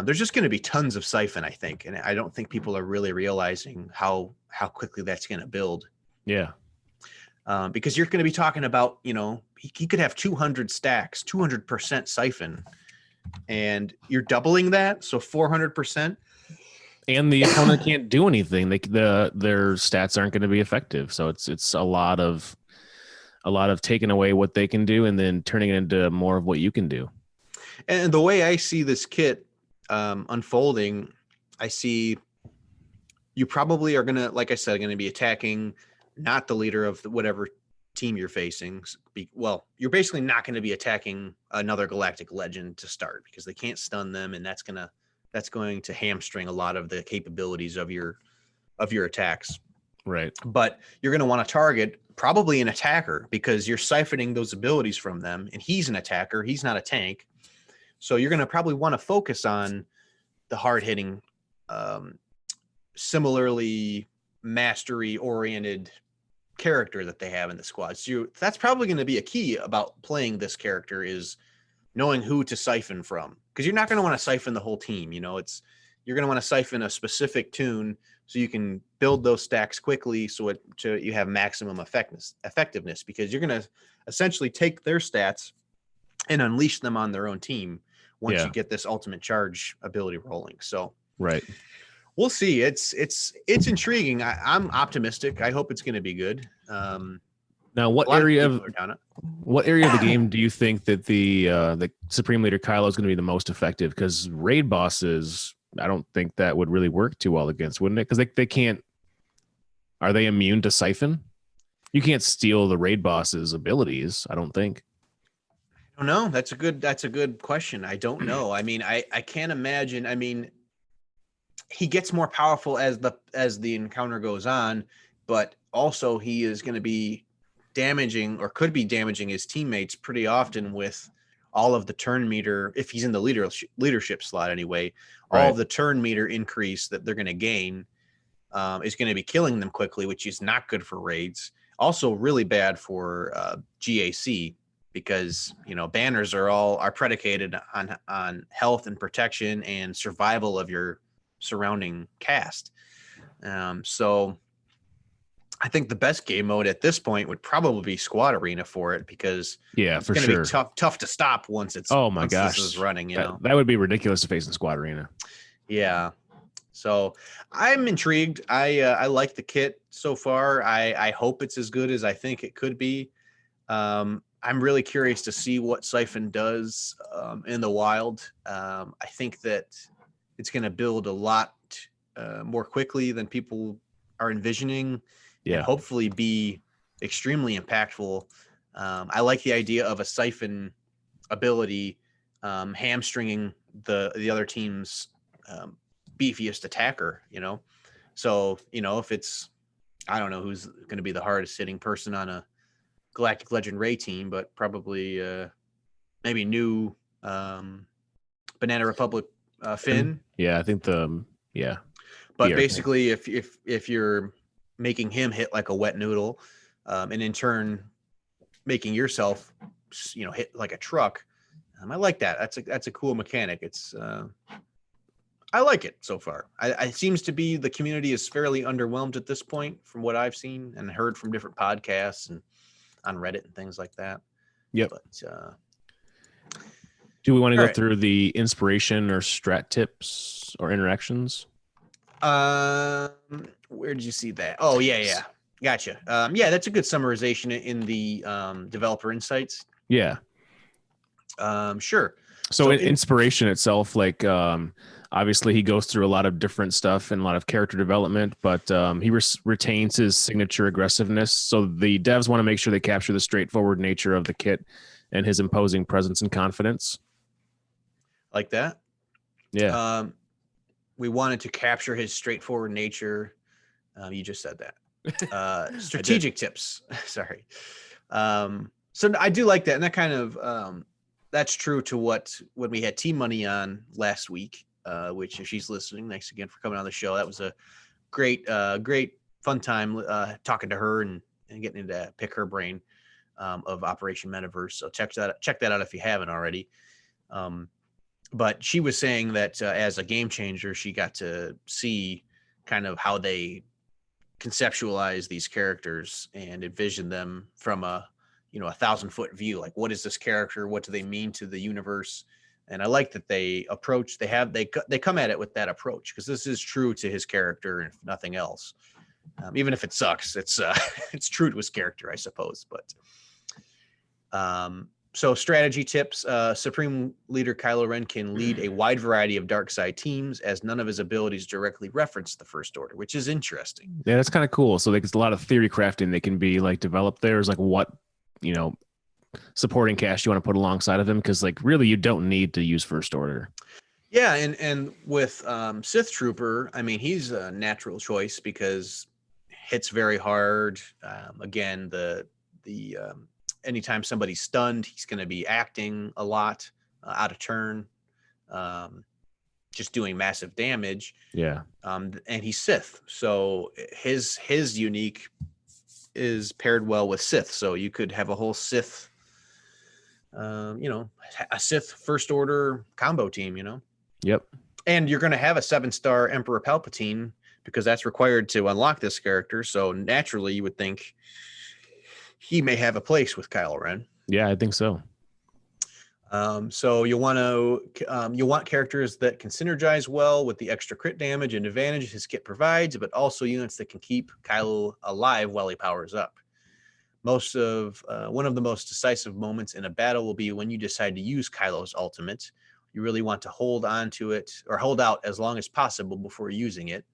there's just going to be tons of Siphon, I think, and I don't think people are really realizing how quickly that's going to build. Yeah. Because you're going to be talking about, you know, he could have 200 stacks, 200% Siphon, and you're doubling that, so 400%. And the opponent can't do anything. Their stats aren't going to be effective. So it's a lot of taking away what they can do and then turning it into more of what you can do. And the way I see this kit unfolding, I see you probably are going to, like I said, going to be attacking not the leader of whatever team you're facing. Well, you're basically not going to be attacking another Galactic Legend to start, because they can't stun them, and that's going to hamstring a lot of the capabilities of your attacks. Right. But you're going to want to target probably an attacker, because you're siphoning those abilities from them, and he's an attacker. He's not a tank. So you're going to probably want to focus on the hard-hitting, similarly mastery-oriented character that they have in the squad. So that's probably going to be a key about playing this character, is knowing who to siphon from, because you're not going to want to siphon the whole team. You know, you're going to want to siphon a specific tune so you can build those stacks quickly, so you have maximum effectiveness, because you're going to essentially take their stats and unleash them on their own team once you get this ultimate charge ability rolling. So right. We'll see. It's intriguing. I'm optimistic. I hope it's going to be good. Now, what area of the game do you think that the Supreme Leader Kylo is going to be the most effective? Because raid bosses, I don't think that would really work too well against, wouldn't it? Because they can't. Are they immune to Siphon? You can't steal the raid boss's abilities, I don't think. I don't know. That's a good question. I don't know. I mean, I can't imagine. I mean, he gets more powerful as the encounter goes on, but also he is going to be damaging, or could be damaging, his teammates pretty often with all of the turn meter. If he's in the leadership slot anyway, all of the turn meter increase that they're going to gain is going to be killing them quickly, which is not good for raids. Also really bad for GAC, because, you know, banners are predicated on health and protection and survival of your surrounding cast. So I think the best game mode at this point would probably be Squad Arena for it, because it's going to be tough to stop once it's this is running. That would be ridiculous to face in Squad Arena. Yeah. So I'm intrigued. I like the kit so far. I hope it's as good as I think it could be. I'm really curious to see what Siphon does in the wild. I think that it's going to build a lot more quickly than people are envisioning, and hopefully be extremely impactful. I like the idea of a Siphon ability hamstringing the other team's beefiest attacker, you know? So, you know, if it's, I don't know who's going to be the hardest hitting person on a Galactic Legend Ray team, but probably maybe new Banana Republic Finn. Yeah, I think But basically, if you're making him hit like a wet noodle, and in turn making yourself, you know, hit like a truck, I like that. That's a cool mechanic. It's I like it so far. It seems to be the community is fairly underwhelmed at this point, from what I've seen and heard from different podcasts and on Reddit and things like that. Yep. But do we want to go through the inspiration or strat tips or interactions? Where did you see that? Oh, yeah. Gotcha. Yeah, that's a good summarization in the developer insights. Yeah. Sure. So inspiration itself, like Obviously, he goes through a lot of different stuff and a lot of character development, but he retains his signature aggressiveness. So the devs want to make sure they capture the straightforward nature of the kit and his imposing presence and confidence. Like that. Yeah. We wanted to capture his straightforward nature. You just said that. Strategic tips. Sorry. So I do like that. And that kind of, that's true to when we had Team Money on last week, which if she's listening, thanks again for coming on the show. That was a great fun time talking to her and getting to pick her brain of Operation Metaverse. So check that out if you haven't already. But she was saying that as a game changer, she got to see kind of how they conceptualize these characters and envision them from a 1,000-foot view. Like, what is this character? What do they mean to the universe? And I like that they come at it with that approach, because this is true to his character and nothing else. Even if it sucks, it's it's true to his character, I suppose. But so strategy tips: Supreme Leader Kylo Ren can lead a wide variety of dark side teams, as none of his abilities directly reference the First Order, which is interesting. Yeah, that's kind of cool. So there's a lot of theory crafting they can be like developed there. Is like what supporting cast you want to put alongside of him, because like really you don't need to use First Order. Yeah, and with Sith Trooper, I mean, he's a natural choice because hits very hard. Again, the anytime somebody's stunned, he's going to be acting a lot out of turn, just doing massive damage. Yeah. And he's Sith, so his unique is paired well with Sith. So you could have a whole Sith, a Sith First Order combo team. Yep. And you're going to have a 7-star Emperor Palpatine, because that's required to unlock this character. So naturally, you would think he may have a place with Kylo Ren. Yeah, I think so. So you want characters that can synergize well with the extra crit damage and advantage his kit provides, but also units that can keep Kylo alive while he powers up. One of the most decisive moments in a battle will be when you decide to use Kylo's ultimate. You really want to hold on to it, or hold out as long as possible before using it.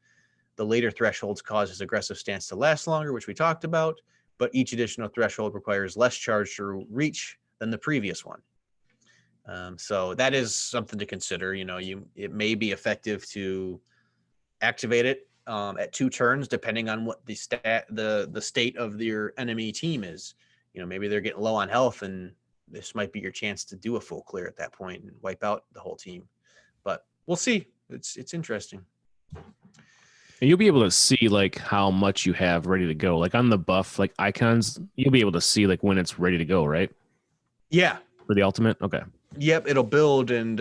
The later thresholds cause his aggressive stance to last longer, which we talked about, but each additional threshold requires less charge to reach than the previous one. So that is something to consider. It may be effective to activate it at 2 turns, depending on what the state of your enemy team is. Maybe they're getting low on health, and this might be your chance to do a full clear at that point and wipe out the whole team. But we'll see. It's interesting. And you'll be able to see like how much you have ready to go. Like on the buff, like icons, you'll be able to see like when it's ready to go, right? Yeah. For the ultimate? Okay. Yep, it'll build, and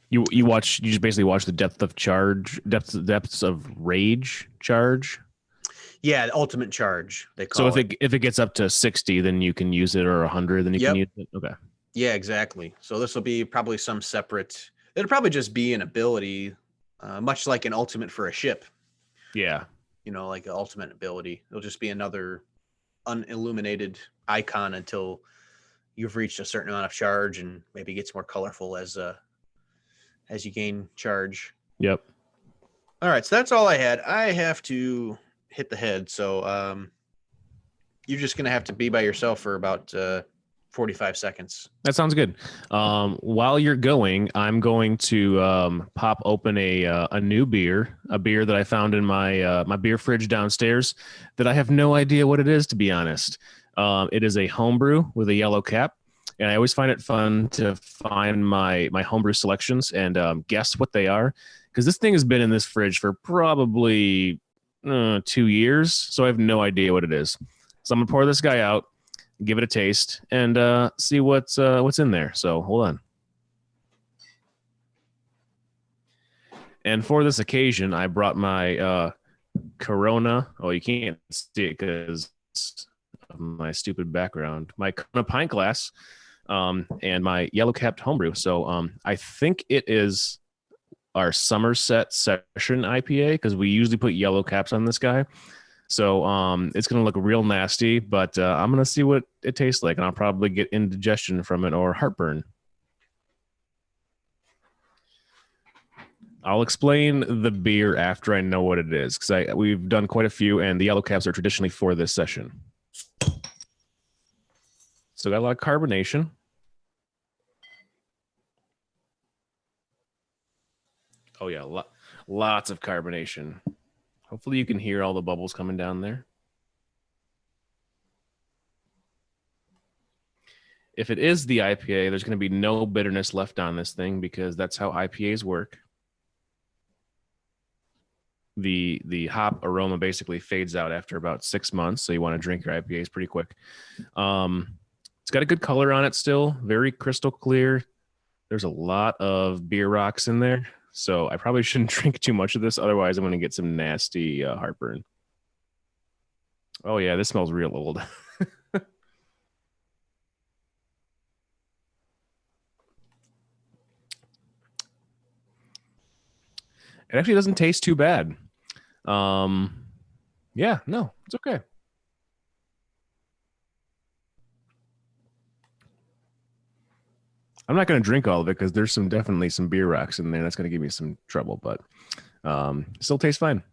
you just basically watch the depths of rage charge. Yeah, the ultimate charge, they So call it. if it gets up to 60, then you can use it, or 100, then you can use it. Okay. Yeah, exactly. So this will be probably some separate. It'll probably just be an ability, much like an ultimate for a ship. Yeah. Like an ultimate ability. It'll just be another unilluminated icon until you've reached a certain amount of charge, and maybe gets more colorful as you gain charge. Yep. All right, so that's all I had. I have to hit the head, so you're just gonna have to be by yourself for about 45 seconds. That sounds good. While you're going, I'm going to pop open a new beer, a beer that I found in my my beer fridge downstairs that I have no idea what it is, to be honest. It is a homebrew with a yellow cap, and I always find it fun to find my homebrew selections and guess what they are, because this thing has been in this fridge for probably 2 years, so I have no idea what it is. So I'm gonna pour this guy out, give it a taste, and see what's in there. So hold on. And for this occasion, I brought my Corona. Oh, you can't see it because of my stupid background. My Corona pint glass and my yellow capped homebrew. So I think it is our Somerset Session IPA, because we usually put yellow caps on this guy. So it's going to look real nasty, but I'm going to see what it tastes like, and I'll probably get indigestion from it or heartburn. I'll explain the beer after I know what it is, because we've done quite a few, and the yellow caps are traditionally for this session. So got a lot of carbonation. Oh yeah, lots of carbonation. Hopefully you can hear all the bubbles coming down there. If it is the IPA, there's going to be no bitterness left on this thing because that's how IPAs work. The hop aroma basically fades out after about 6 months, so you want to drink your IPAs pretty quick. It's got a good color on it still, very crystal clear. There's a lot of beer rocks in there, so I probably shouldn't drink too much of this, otherwise I'm going to get some nasty heartburn. Oh yeah, this smells real old. It actually doesn't taste too bad. Yeah, no, it's okay. I'm not going to drink all of it because there's definitely some beer rocks in there. That's going to give me some trouble, but still tastes fine.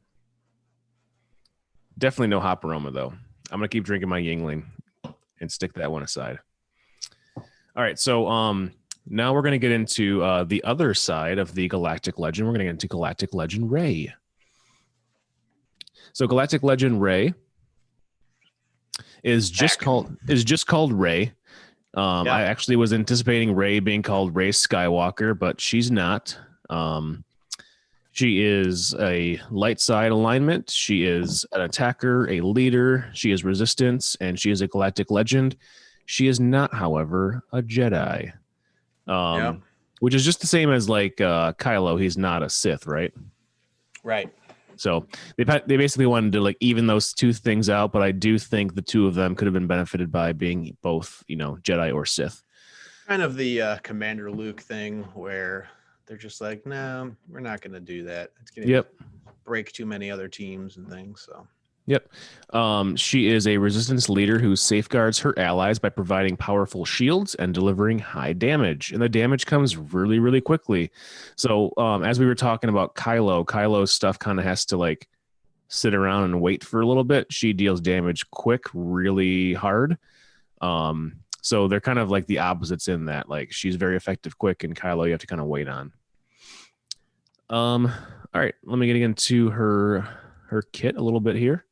Definitely no hop aroma though. I'm going to keep drinking my Yingling and stick that one aside. All right, so now we're going to get into the other side of the Galactic Legend. We're going to get into Galactic Legend Ray. So Galactic Legend Ray is just called Ray. I actually was anticipating Ray being called Ray Skywalker, but she's not. She is a light side alignment. She is an attacker, a leader. She is resistance, and she is a Galactic Legend. She is not, however, a Jedi. Which is just the same as like Kylo. He's not a Sith, right? Right. So they basically wanted to like even those two things out, but I do think the two of them could have been benefited by being both, Jedi or Sith. Kind of the Commander Luke thing where they're just like, no, we're not going to do that. It's going to break too many other teams and things. So. Yep. She is a resistance leader who safeguards her allies by providing powerful shields and delivering high damage. And the damage comes really, really quickly. So as we were talking about Kylo's stuff kind of has to like sit around and wait for a little bit. She deals damage quick, really hard. So they're kind of like the opposites in that. Like she's very effective quick, and Kylo you have to kind of wait on. All right, let me get into her kit a little bit here.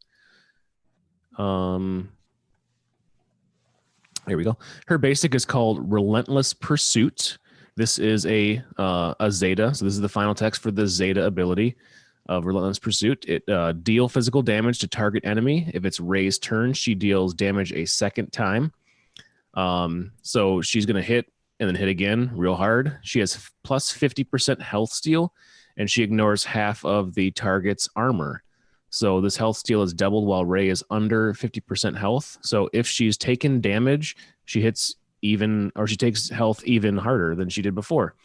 Here we go. Her basic is called Relentless Pursuit. This is a Zeta. So this is the final text for the Zeta ability of Relentless Pursuit. It deal physical damage to target enemy. If it's Rey's turn, she deals damage a second time. So she's going to hit and then hit again real hard. She has plus 50% health steal, and she ignores half of the target's armor. So this health steal is doubled while Rey is under 50% health. So if she's taken damage, she hits even, or she takes health even harder than she did before.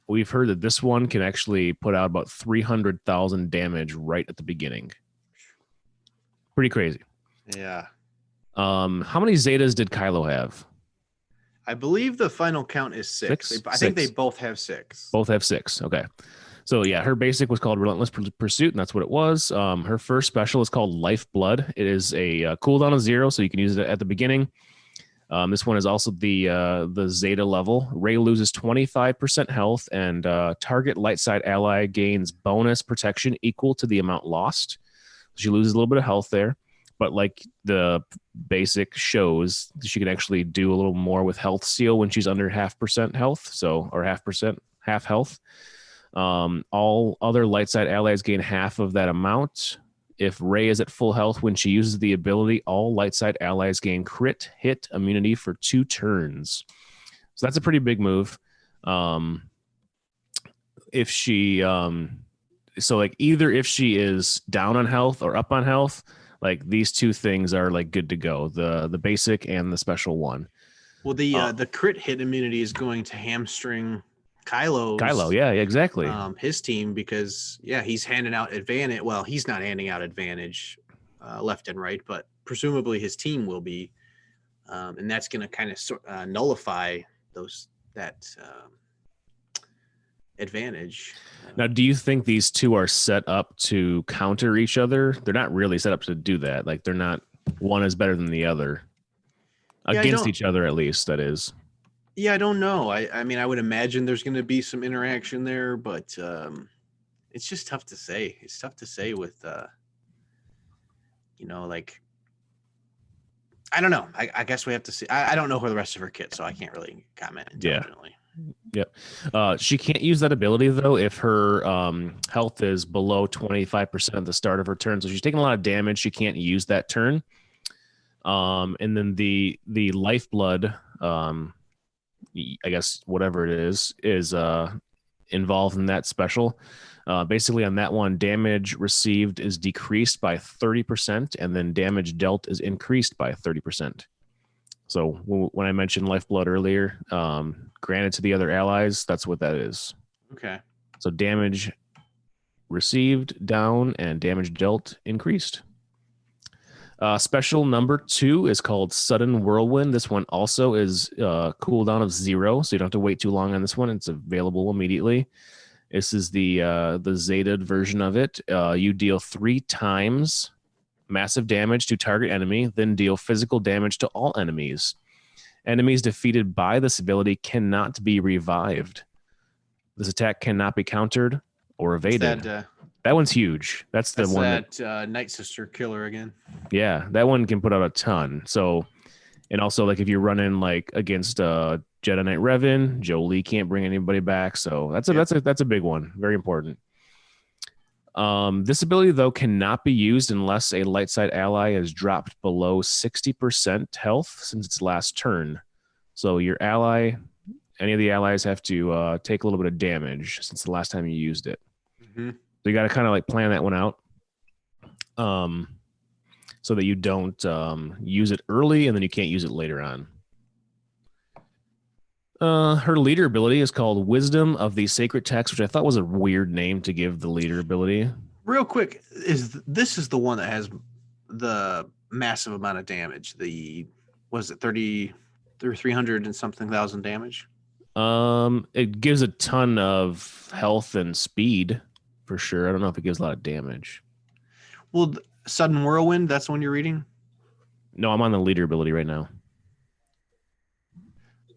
We've heard that this one can actually put out about 300,000 damage right at the beginning. Pretty crazy. Yeah. How many Zetas did Kylo have? I believe the final count is 6. I think they both have 6. Both have 6. Okay. So yeah, her basic was called Relentless Pursuit, and that's what it was. Her first special is called Lifeblood. It is a cooldown of 0, so you can use it at the beginning. This one is also the Zeta level. Rey loses 25% health, and target light side ally gains bonus protection equal to the amount lost. She loses a little bit of health there, but like the basic shows, she can actually do a little more with health steal when she's under 0.5% health, or half health. All other light side allies gain half of that amount. If Rey is at full health when she uses the ability, all light side allies gain crit hit immunity for 2 turns. So that's a pretty big move. If she, so like either if she is down on health or up on health, like these two things are like good to go. The basic and the special one. Well, the crit hit immunity is going to hamstring Kylo, yeah, exactly. His team, because he's handing out advantage. Well, he's not handing out advantage left and right, but presumably his team will be, and that's going to kind of nullify that advantage. Now, do you think these two are set up to counter each other? They're not really set up to do that. Like they're not one is better than the other Yeah, I against don't. each other, at least. That is. Yeah, I don't know. I mean, I would imagine there's going to be some interaction there, but it's just tough to say. It's tough to say with, like I don't know. I guess we have to see. I don't know her the rest of her kit, so I can't really comment Yeah. intelligently. Yep. She can't use that ability though if her health is below 25% at the start of her turn. So she's taking a lot of damage. She can't use that turn. And then the lifeblood, I guess whatever it is involved in that special. Basically, on that one, damage received is decreased by 30%, and then damage dealt is increased by 30%. So when I mentioned lifeblood earlier, granted to the other allies, that's what that is. Okay. So damage received down and damage dealt increased. Special number 2 is called Sudden Whirlwind. This one also is cooldown of 0, so you don't have to wait too long on this one. It's available immediately. This is the Zetaed version of it. You deal 3 times massive damage to target enemy, then deal physical damage to all enemies. Enemies defeated by this ability cannot be revived. This attack cannot be countered or evaded. That one's huge. That's the one that Night Sister killer again. Yeah, that one can put out a ton. So, and also like if you're running like against Jedi Knight Revan, Jolie can't bring anybody back. So that's a big one. Very important. This ability though cannot be used unless a light side ally has dropped below 60% health since its last turn. So your ally, any of the allies have to take a little bit of damage since the last time you used it. Mm-hmm. So you got to kind of like plan that one out. So that you don't use it early and then you can't use it later on. Her leader ability is called Wisdom of the Sacred Text, which I thought was a weird name to give the leader ability. Real quick, this is the one that has the massive amount of damage? Was it 300 and something thousand damage? It gives a ton of health and speed for sure. I don't know if it gives a lot of damage. Well, Sudden Whirlwind, that's the one you're reading? No, I'm on the leader ability right now.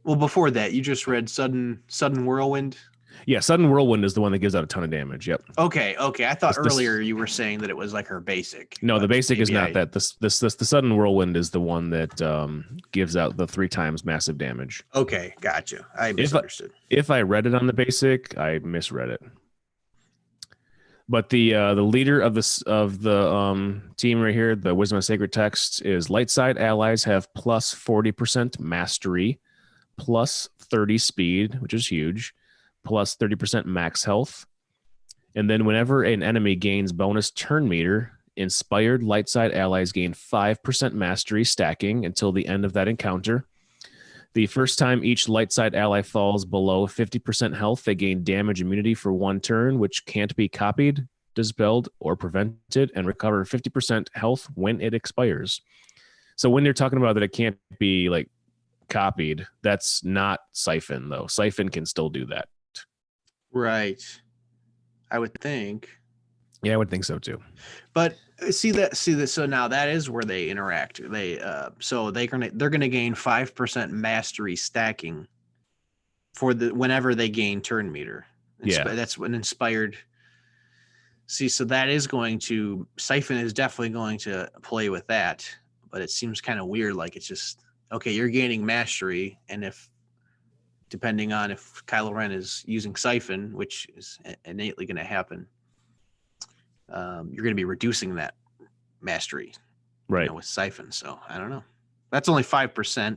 Well, before that, you just read Sudden Whirlwind? Yeah, Sudden Whirlwind is the one that gives out a ton of damage. Yep. Okay. I thought earlier you were saying that it was like her basic. No, the basic is not that. The Sudden Whirlwind is the one that gives out the 3 times massive damage. Okay, gotcha. I misunderstood. If I read it on the basic, I misread it. But the leader of the team right here, the Wisdom of Sacred Text, is light side allies have plus 40% mastery, plus 30 speed, which is huge, plus 30% max health. And then whenever an enemy gains bonus turn meter, inspired light side allies gain 5% mastery stacking until the end of that encounter. The first time each light side ally falls below 50% health, they gain damage immunity for 1 turn, which can't be copied, dispelled, or prevented, and recover 50% health when it expires. So when they're talking about that it can't be like copied, that's not Siphon though. Siphon can still do that. Right. I would think. Yeah, I would think so too. But see that. So now that is where they interact. They're gonna gain 5% mastery stacking for whenever they gain turn meter. That's an inspired. See, so that is going to Siphon is definitely going to play with that, but it seems kind of weird. Like it's just okay. You're gaining mastery, and depending on if Kylo Ren is using Siphon, which is innately going to happen. You're going to be reducing that mastery, right? With Siphon. So I don't know. That's only 5%,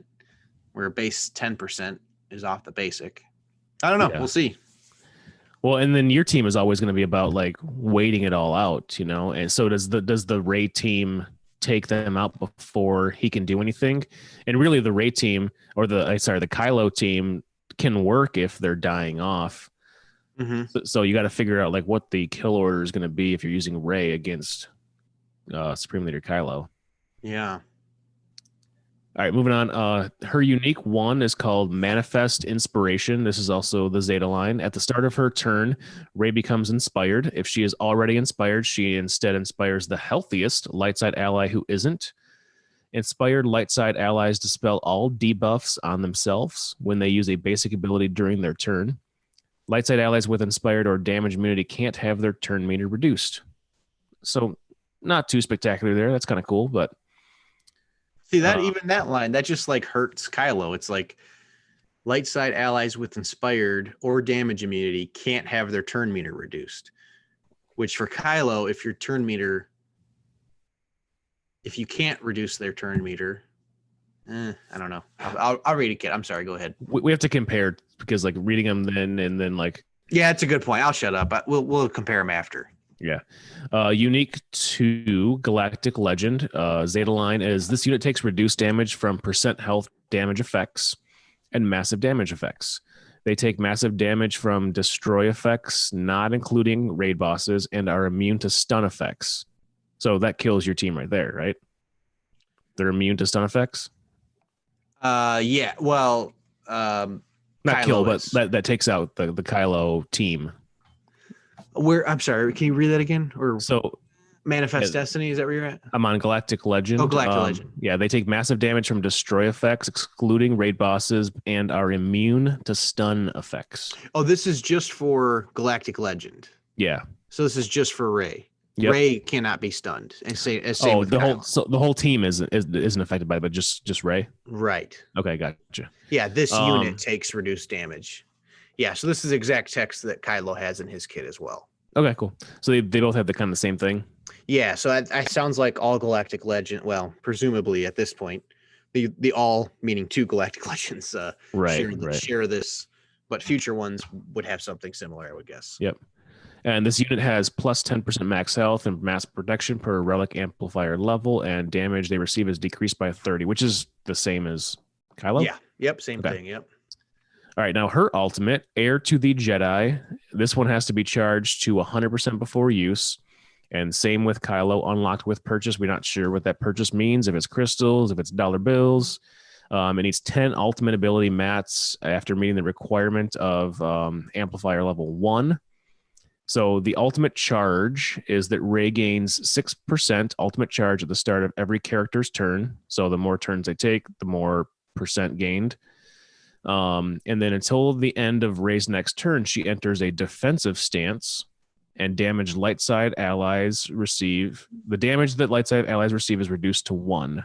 where base 10% is off the basic. I don't know. Yeah. We'll see. Well, and then your team is always going to be about like waiting it all out, And so does the Rey team take them out before he can do anything? And really, the Rey team or the Kylo team can work if they're dying off. Mm-hmm. So you got to figure out like what the kill order is going to be if you're using Rey against Supreme Leader Kylo. Yeah. All right, moving on. Her unique one is called Manifest Inspiration. This is also the Zeta line. At the start of her turn, Ray becomes inspired. If she is already inspired, she instead inspires the healthiest light side ally who isn't. Inspired light side allies dispel all debuffs on themselves when they use a basic ability during their turn. Light side allies with inspired or damage immunity can't have their turn meter reduced. So, not too spectacular there. That's kind of cool, but See that even that line that just like hurts Kylo. It's like light side allies with inspired or damage immunity can't have their turn meter reduced. Which for Kylo, if your turn meter, if you can't reduce their turn meter, I don't know. I'll read it, kid. I'm sorry. Go ahead. we have to compare because like reading them then and then like Yeah, it's a good point. I'll shut up. We'll compare them after. yeah. Unique to Galactic Legend, Zeta line is this unit takes reduced damage from percent health damage effects and massive damage effects. They take massive damage from destroy effects, not including raid bosses, and are immune to stun effects. So that kills your team right there, right? They're immune to stun effects? Yeah. Well, Not Kylo kill, is. but that takes out the Kylo team. I'm sorry. Can you read that again? Or So Manifest yeah, Destiny? Is that where you're at? I'm on Galactic Legend. Oh, Galactic Legend. Yeah, they take massive damage from destroy effects, excluding raid bosses, and are immune to stun effects. Oh, this is just for Galactic Legend. Yeah. So this is just for Ray. Yep. Ray cannot be stunned. And same with Kylo. The whole team isn't affected by it, but just Ray. Right. Okay, gotcha. Yeah, this unit takes reduced damage. Yeah, so this is exact text that Kylo has in his kit as well. Okay, cool. So they both have the kind of the same thing. Yeah, so that sounds like all Galactic Legend. Well, presumably at this point, the all meaning two Galactic Legends share this, but future ones would have something similar, I would guess. Yep. And this unit has plus 10% max health and mass protection per relic amplifier level, and damage they receive is decreased by 30, which is the same as Kylo. Yeah. Yep. Same thing. Yep. All right, now her ultimate, Heir to the Jedi. This one has to be charged to 100% before use. And same with Kylo, unlocked with purchase. We're not sure what that purchase means, if it's crystals, if it's dollar bills. It needs 10 ultimate ability mats after meeting the requirement of amplifier level 1. So the ultimate charge is that Rey gains 6% ultimate charge at the start of every character's turn. So the more turns they take, the more percent gained. And then until the end of Rey's next turn, she enters a defensive stance, and damage light side allies receive. The damage that light side allies receive is reduced to 1.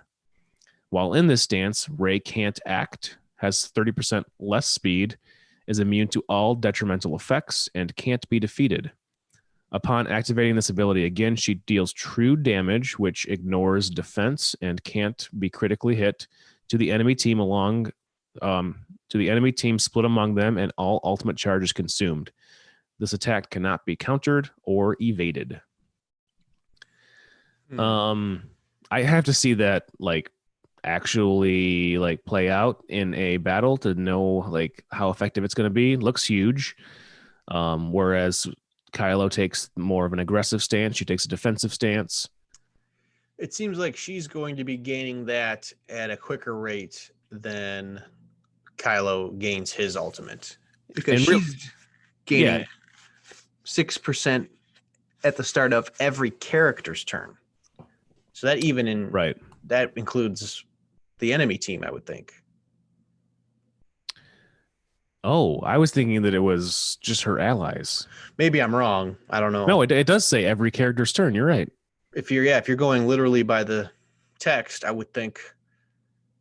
While in this stance, Rey can't act, has 30% less speed, is immune to all detrimental effects, and can't be defeated. Upon activating this ability again, she deals true damage, which ignores defense and can't be critically hit, to the enemy team split among them, and all ultimate charge is consumed. This attack cannot be countered or evaded. I have to see that like actually like play out in a battle to know like how effective it's going to be. It looks huge. Whereas Kylo takes more of an aggressive stance. She takes a defensive stance. It seems like she's going to be gaining that at a quicker rate than Kylo gains his ultimate, because she's gaining 6% at the start of every character's turn. So that that includes the enemy team, I would think. Oh, I was thinking that it was just her allies. Maybe I'm wrong. I don't know. No, it does say every character's turn. You're right. If you're going literally by the text, I would think,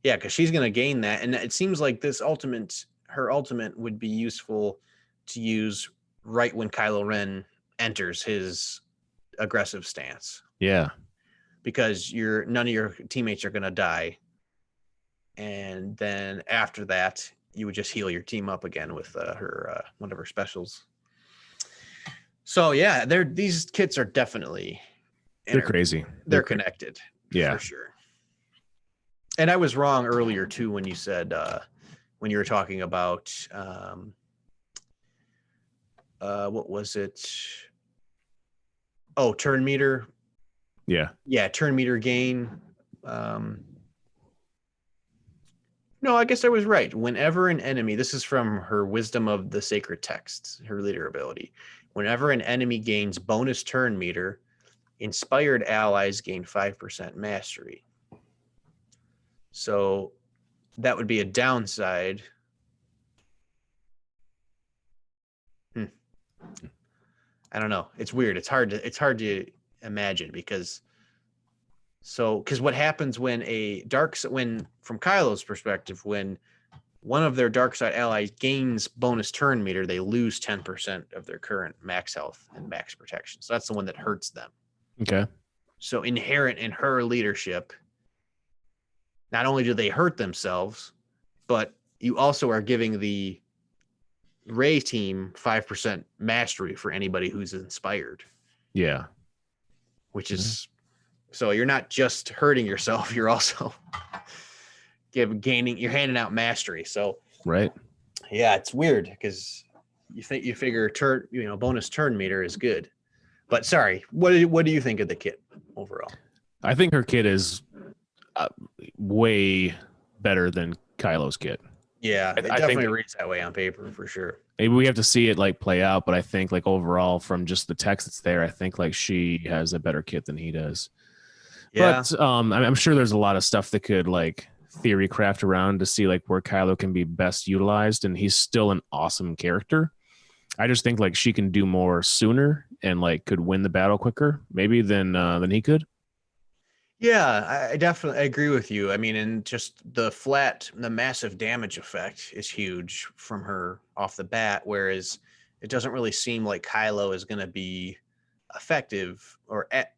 yeah, because she's going to gain that. And it seems like her ultimate would be useful to use right when Kylo Ren enters his aggressive stance. Yeah. Because none of your teammates are going to die. And then after that, you would just heal your team up again with her one of her specials. So yeah, these kits are definitely they're crazy. They're connected. Yeah, for sure. And I was wrong earlier too when you said when you were talking about what was it? Oh, turn meter. Yeah, turn meter gain. No, I guess I was right. Whenever an enemy, this is from her Wisdom of the Sacred Texts, her leader ability. Whenever an enemy gains bonus turn meter, inspired allies gain 5% mastery. So that would be a downside. I don't know. It's weird. It's hard to imagine because what happens when from Kylo's perspective, when one of their dark side allies gains bonus turn meter, they lose 10% of their current max health and max protection. So that's the one that hurts them. Okay. So inherent in her leadership, not only do they hurt themselves, but you also are giving the Ray team 5% mastery for anybody who's inspired, Yeah. which is so you're not just hurting yourself, you're also you're handing out mastery. So Right. yeah, it's weird because you figure bonus turn meter is good. But sorry, what do you think of the kit overall? I think her kit is way better than Kylo's kit. Yeah, it I definitely think reads that way on paper for sure. maybe we have to see it like play out, but I think like overall from just the text that's there, I think like she has a better kit than he does. Yeah. But I'm sure there's a lot of stuff that could like theory craft around to see like where Kylo can be best utilized, and he's still an awesome character. I just think like she can do more sooner and like could win the battle quicker maybe than he could. Yeah, I definitely agree with you. I mean, and just the massive damage effect is huge from her off the bat, whereas it doesn't really seem like Kylo is going to be effective or at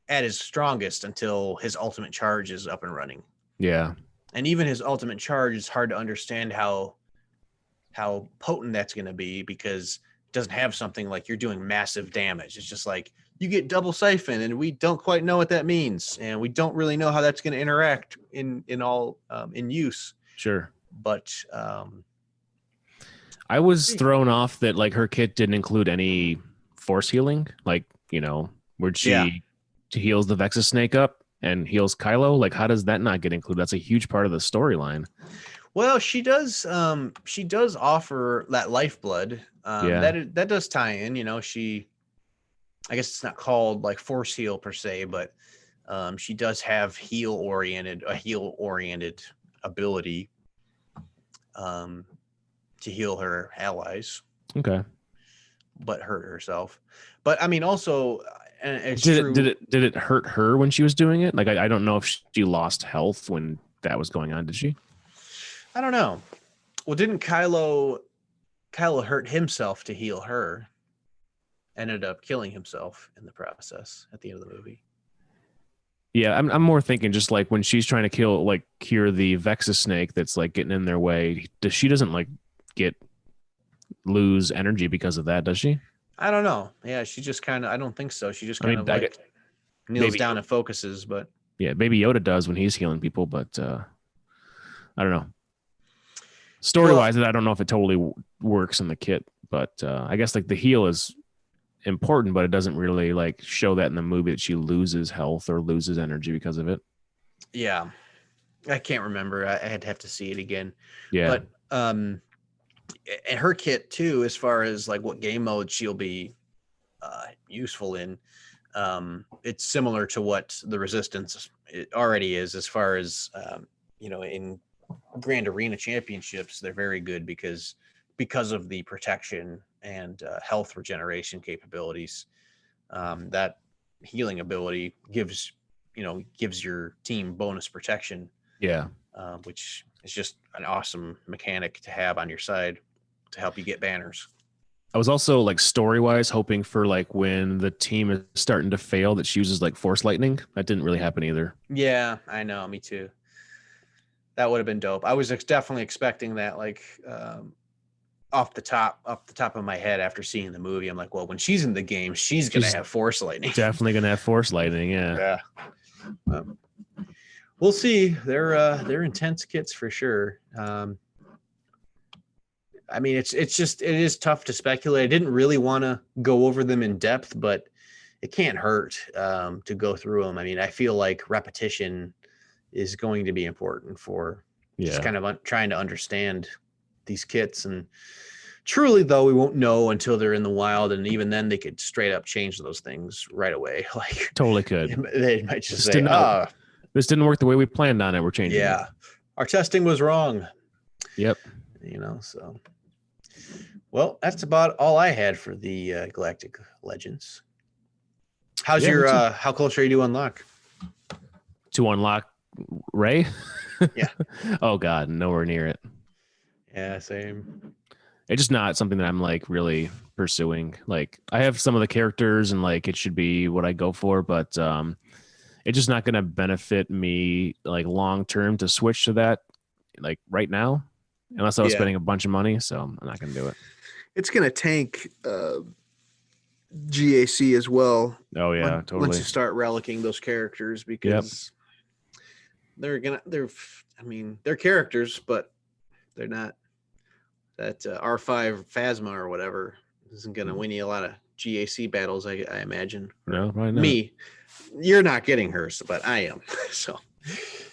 his strongest until his ultimate charge is up and running. Yeah. And even his ultimate charge is hard to understand how potent that's going to be because it doesn't have something like you're doing massive damage. It's just like you get double siphon and we don't quite know what that means and we don't really know how that's going to interact in use. Sure. But I was thrown off that like her kit didn't include any force healing, like, where she heals the Vexus snake up and heals Kylo. Like, how does that not get included? That's a huge part of the storyline. well, she does offer that lifeblood. Yeah. That does tie in, I guess it's not called like force heal per se, but she does have a heal oriented ability to heal her allies, Okay. but hurt herself. But I mean, also, and it's Did true. did it hurt her when she was doing it? Like, I don't know if she lost health when that was going on. Did she? I don't know. Well, didn't Kylo hurt himself to heal her? Ended up killing himself in the process at the end of the movie. Yeah, I'm more thinking just like when she's trying to cure the Vexus snake that's like getting in their way. She doesn't like lose energy because of that, does she? I don't know. Yeah, she just kind of. I don't think so. She just kind of kneels maybe down and focuses. But yeah, Baby Yoda does when he's healing people, but I don't know. Story wise, I don't know if it totally works in the kit, but I guess like the heal is important, but it doesn't really like show that in the movie that she loses health or loses energy because of it. Yeah, I can't remember. I'd have to see it again. Yeah. But and her kit too, as far as like what game mode she'll be useful in, it's similar to what the Resistance it already is, as far as in Grand Arena Championships, they're very good because of the protection and health regeneration capabilities. That healing ability gives your team bonus protection. Yeah. Which is just an awesome mechanic to have on your side to help you get banners. I was also like story wise hoping for like when the team is starting to fail that she uses like force lightning. That didn't really happen either. Yeah, I know. Me too. That would have been dope. I was definitely expecting that, like off the top of my head after seeing the movie. I'm like, well, when she's in the game, she's gonna have force lightning. Definitely gonna have force lightning. Yeah. We'll see. They're intense kits for sure. I mean, it is tough to speculate. I didn't really want to go over them in depth, but it can't hurt to go through them. I mean, I feel like repetition is going to be important for just Yeah. kind of trying to understand these kits. And truly, though, we won't know until they're in the wild, and even then, they could straight up change those things right away. Like Totally could. they might just This say, did not. This didn't work the way we planned on it. We're changing it. yeah, our testing was wrong. Yep. So well, that's about all I had for the Galactic Legends. How's Yeah, your how close are you to unlock? To unlock Ray? Yeah. Oh God, nowhere near it. Yeah, same. It's just not something that I'm like really pursuing. Like I have some of the characters and like it should be what I go for, but it's just not going to benefit me like long term to switch to that like right now, unless I was Yeah. spending a bunch of money. So I'm not going to do it. It's going to tank GAC as well. Oh yeah, Once totally. you start relicking those characters, because They're characters, but they're not that R5 Phasma or whatever isn't going to win you a lot of GAC battles, I imagine. No, probably not. Me, you're not getting hers, but I am. So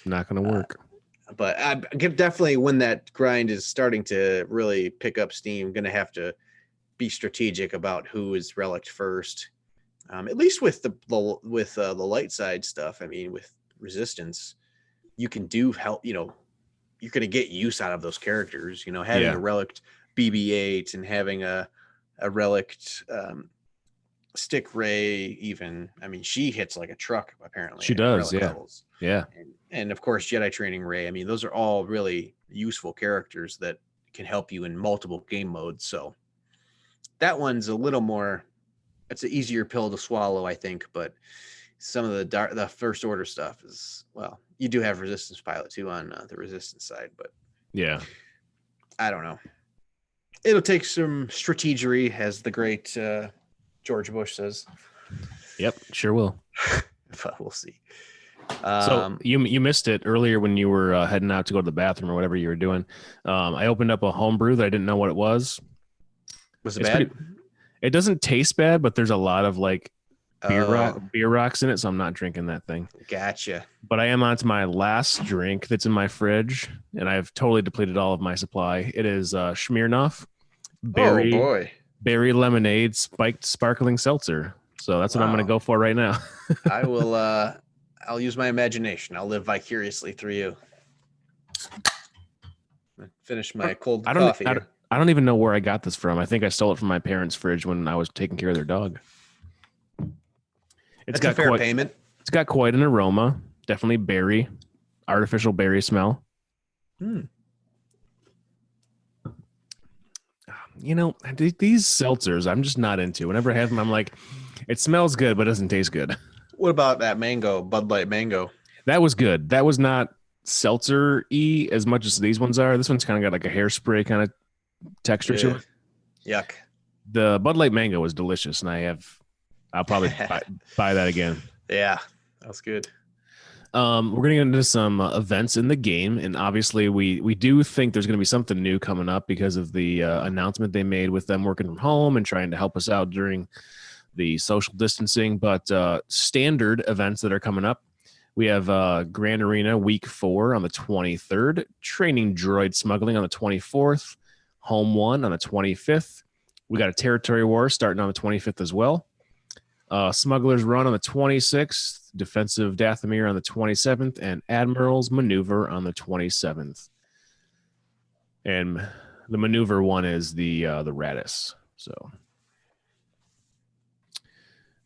Not going to work. but I definitely, when that grind is starting to really pick up steam, going to have to be strategic about who is relicked first. At least with the light side stuff. I mean, with resistance, you can do help. You're going to get use out of those characters. Having a relicked BB-8 and having a relicked Stick Ray. Even, I mean, she hits like a truck. Apparently, She does. Yeah. levels. Yeah. And of course, Jedi Training Ray. I mean, those are all really useful characters that can help you in multiple game modes. So that one's a little more. It's an easier pill to swallow, I think. But some of the first order stuff is, well, you do have Resistance Pilot too on the Resistance side, but Yeah. I don't know. It'll take some strategery, as the great George Bush says. Yep. Sure will. But we'll see. So you missed it earlier when you were heading out to go to the bathroom or whatever you were doing. I opened up a homebrew that I didn't know what it was. Was it bad? It doesn't taste bad, but there's a lot of like beer Oh. rocks in it, so I'm not drinking that thing. Gotcha. But I am on to my last drink that's in my fridge, and I've totally depleted all of my supply. It is Smirnoff Oh boy. berry lemonade spiked sparkling seltzer. So that's what I'm going to go for right now. I will. I'll use my imagination. I'll live vicariously through you. Finish my cold coffee. I don't even know where I got this from. I think I stole it from my parents' fridge when I was taking care of their dog. It's got a fair payment. It's got quite an aroma. Definitely berry, artificial berry smell. These seltzers, I'm just not into. Whenever I have them, I'm like, it smells good, but it doesn't taste good. What about that Bud Light Mango? That was good. That was not seltzer-y as much as these ones are. This one's kind of got like a hairspray kind of texture to it. Yuck. The Bud Light Mango was delicious, and I'll probably buy that again. Yeah, that's good. We're going to get into some events in the game, and obviously we do think there's going to be something new coming up because of the announcement they made with them working from home and trying to help us out during the social distancing. But standard events that are coming up, we have Grand Arena Week 4 on the 23rd, Training Droid Smuggling on the 24th, Home 1 on the 25th. We got a Territory War starting on the 25th as well. Smuggler's Run on the 26th, Defensive Dathomir on the 27th, and Admiral's Maneuver on the 27th. And the maneuver one is the Radis. So,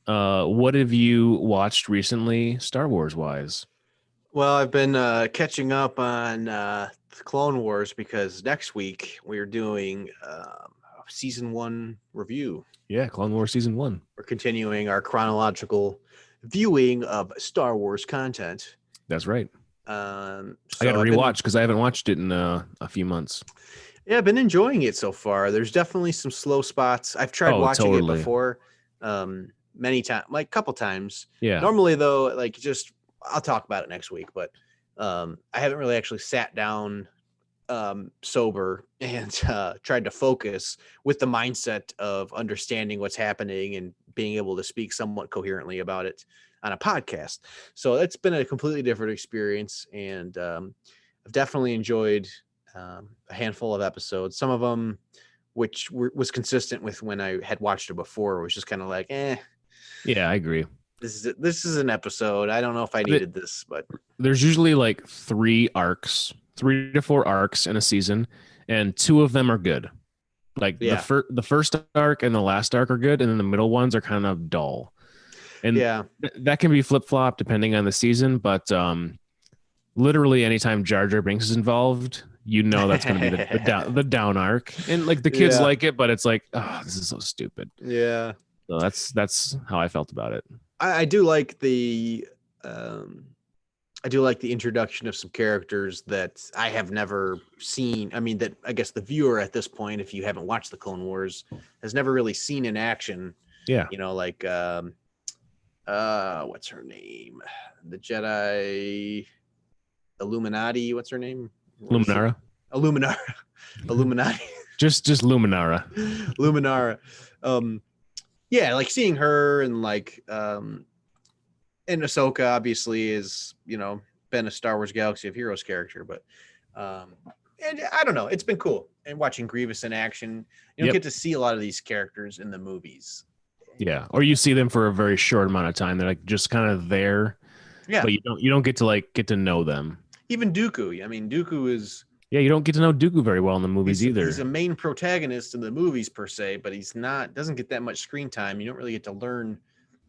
what have you watched recently, Star Wars wise? Well, I've been catching up on Clone Wars because next week we're doing season 1 review. Yeah, Clone Wars season 1. We're continuing our chronological viewing of Star Wars content. That's right. So I got to rewatch because I haven't watched it in a few months. Yeah, I've been enjoying it so far. There's definitely some slow spots. I've tried watching it before, many times, like a couple times. Yeah. Normally, though, I'll talk about it next week. But I haven't really actually sat down sober and tried to focus with the mindset of understanding what's happening and being able to speak somewhat coherently about it on a podcast. So it's been a completely different experience. And I've definitely enjoyed a handful of episodes. Some of them, which was consistent with when I had watched it before, was just kind of like, Yeah, I agree. this is an episode. I don't know if I needed this, but There's usually like 3 to 4 arcs in a season, and 2 of them are good. Like yeah, the first arc and the last arc are good, and then the middle ones are kind of dull. And yeah, that can be flip flop depending on the season, but literally anytime Jar Jar Binks is involved, you know that's going to be the down arc, and like the kids Yeah. like it, but it's like, oh, this is so stupid. yeah. So that's how I felt about it. I do like the introduction of some characters that I have never seen. I mean, that I guess the viewer at this point, if you haven't watched the Clone Wars, has never really seen in action. Yeah, You know, like what's her name? The Jedi Illuminati. What's her name? Luminara, Illuminara. Illuminati. just Luminara. Luminara. Yeah, like seeing her and like and Ahsoka obviously is, been a Star Wars Galaxy of Heroes character, but and I don't know, it's been cool. And watching Grievous in action, you don't get to see a lot of these characters in the movies. Yeah, or you see them for a very short amount of time. They're like just kind of there. Yeah, but you don't get to know them. Even Dooku. I mean, Dooku is. Yeah, you don't get to know Dooku very well in the movies either. He's a main protagonist in the movies per se, but doesn't get that much screen time. You don't really get to learn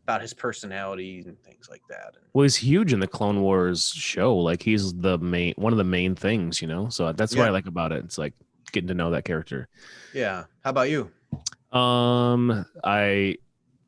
about his personality and things like that. Well, he's huge in the Clone Wars show. Like he's one of the main things, So that's what I like about it. It's like getting to know that character. Yeah. How about you?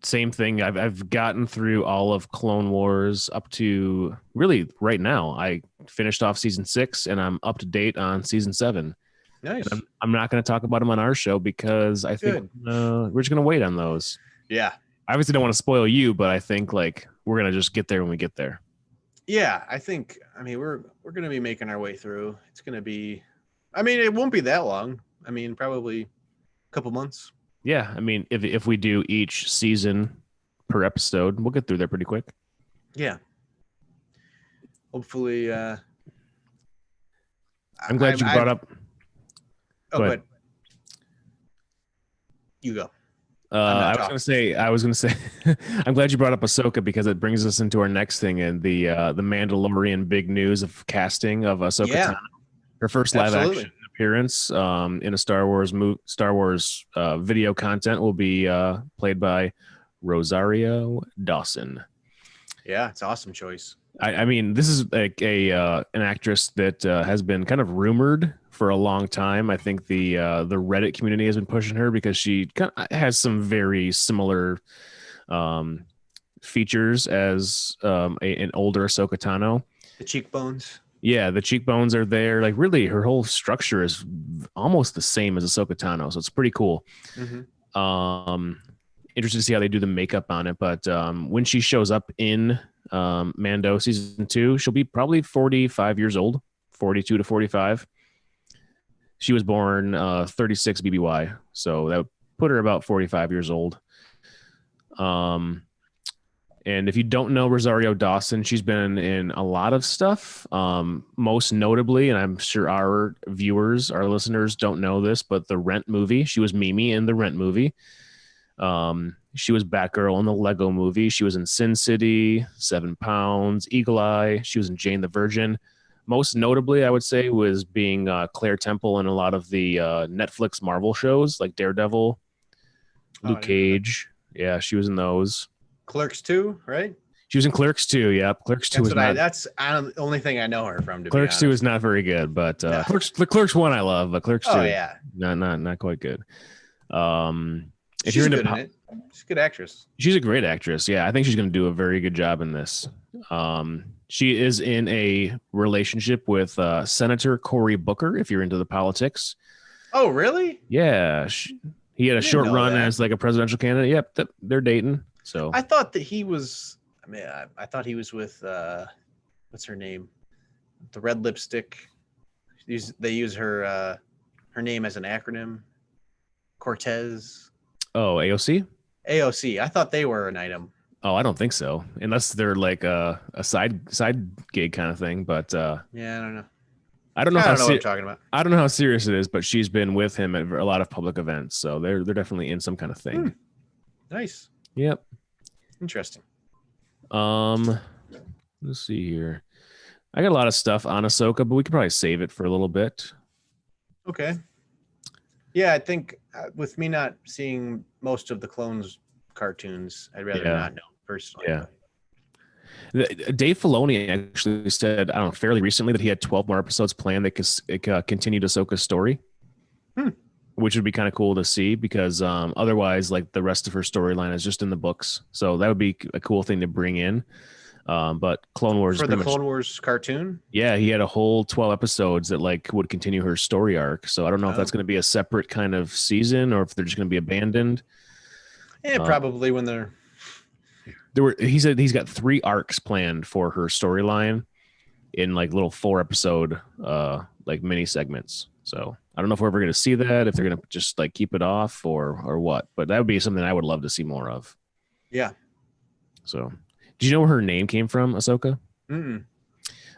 Same thing. I've gotten through all of Clone Wars up to really right now. I finished off season 6 and I'm up to date on season 7. Nice. I'm not going to talk about them on our show because I think we're just going to wait on those. Yeah. I obviously don't want to spoil you, but I think like we're going to just get there when we get there. Yeah, we're going to be making our way through. It's going to be, it won't be that long. Probably a couple months. Yeah, if we do each season per episode, we'll get through there pretty quick. Yeah. Hopefully. I'm glad you brought up. Oh, good. You go. I was gonna say, I'm glad you brought up Ahsoka because it brings us into our next thing and the Mandalorian big news of casting of Ahsoka. Yeah. Tano. Her first live action appearance in a Star Wars video content will be played by Rosario Dawson. Yeah, it's an awesome choice. This is like an actress that has been kind of rumored for a long time. I think the Reddit community has been pushing her because she kind of has some very similar features as an older Ahsoka Tano. The cheekbones. Yeah, the cheekbones are there. Like really, her whole structure is almost the same as Ahsoka Tano, so it's pretty cool. Mm-hmm. Interested to see how they do the makeup on it, but when she shows up in Mando season 2, she'll be probably 45 years old, 42 to 45. She was born 36 BBY, so that would put her about 45 years old. And if you don't know Rosario Dawson, she's been in a lot of stuff. Most notably, and I'm sure our viewers, our listeners don't know this, but the Rent movie. She was Mimi in the Rent movie. She was Batgirl in the Lego movie. She was in Sin City, 7 Pounds, Eagle Eye. She was in Jane the Virgin. Most notably, I would say, was being Claire Temple in a lot of the Netflix Marvel shows like Daredevil, Luke Cage. Yeah, she was in those. Clerks 2, right? She was in Clerks 2. Yep, Clerks 2 that's the only thing I know her from. Clerks 2 is not very good, but Clerks 1 I love, but Clerks 2, yeah, not quite good. If she's you're good in it. She's a good actress. She's a great actress. Yeah, I think she's going to do a very good job in this. She is in a relationship with Senator Cory Booker. If you're into the politics. Oh, really? Yeah, he had a short run as like a presidential candidate. Yep, they're dating. So I thought that he was. I thought he was with what's her name? The red lipstick. They use her name as an acronym. Cortez. Oh, AOC. AOC. I thought they were an item. Oh, I don't think so. Unless they're like a side gig kind of thing. But yeah, I don't know. I don't know I how don't know what I'm talking about. I don't know how serious it is, but she's been with him at a lot of public events, so they're definitely in some kind of thing. Nice. Yep. Interesting. Let's see here. I got a lot of stuff on Ahsoka, but we could probably save it for a little bit. Okay. Yeah, I think with me not seeing most of the Clones cartoons, I'd rather not know personally. Yeah. Dave Filoni actually said, I don't know, fairly recently that he had 12 more episodes planned that could continue Ahsoka's story, which would be kind of cool to see because otherwise, like the rest of her storyline is just in the books. So that would be a cool thing to bring in. But Clone Wars for the Clone Wars cartoon. Yeah, he had a whole 12 episodes that like would continue her story arc. So I don't know if that's going to be a separate kind of season or if they're just going to be abandoned. Yeah, probably when they're. He said he's got 3 arcs planned for her storyline in like little 4 episode like mini segments. So I don't know if we're ever going to see that, if they're going to just like keep it off or what, but that would be something I would love to see more of. Yeah. So did you know where her name came from, Ahsoka?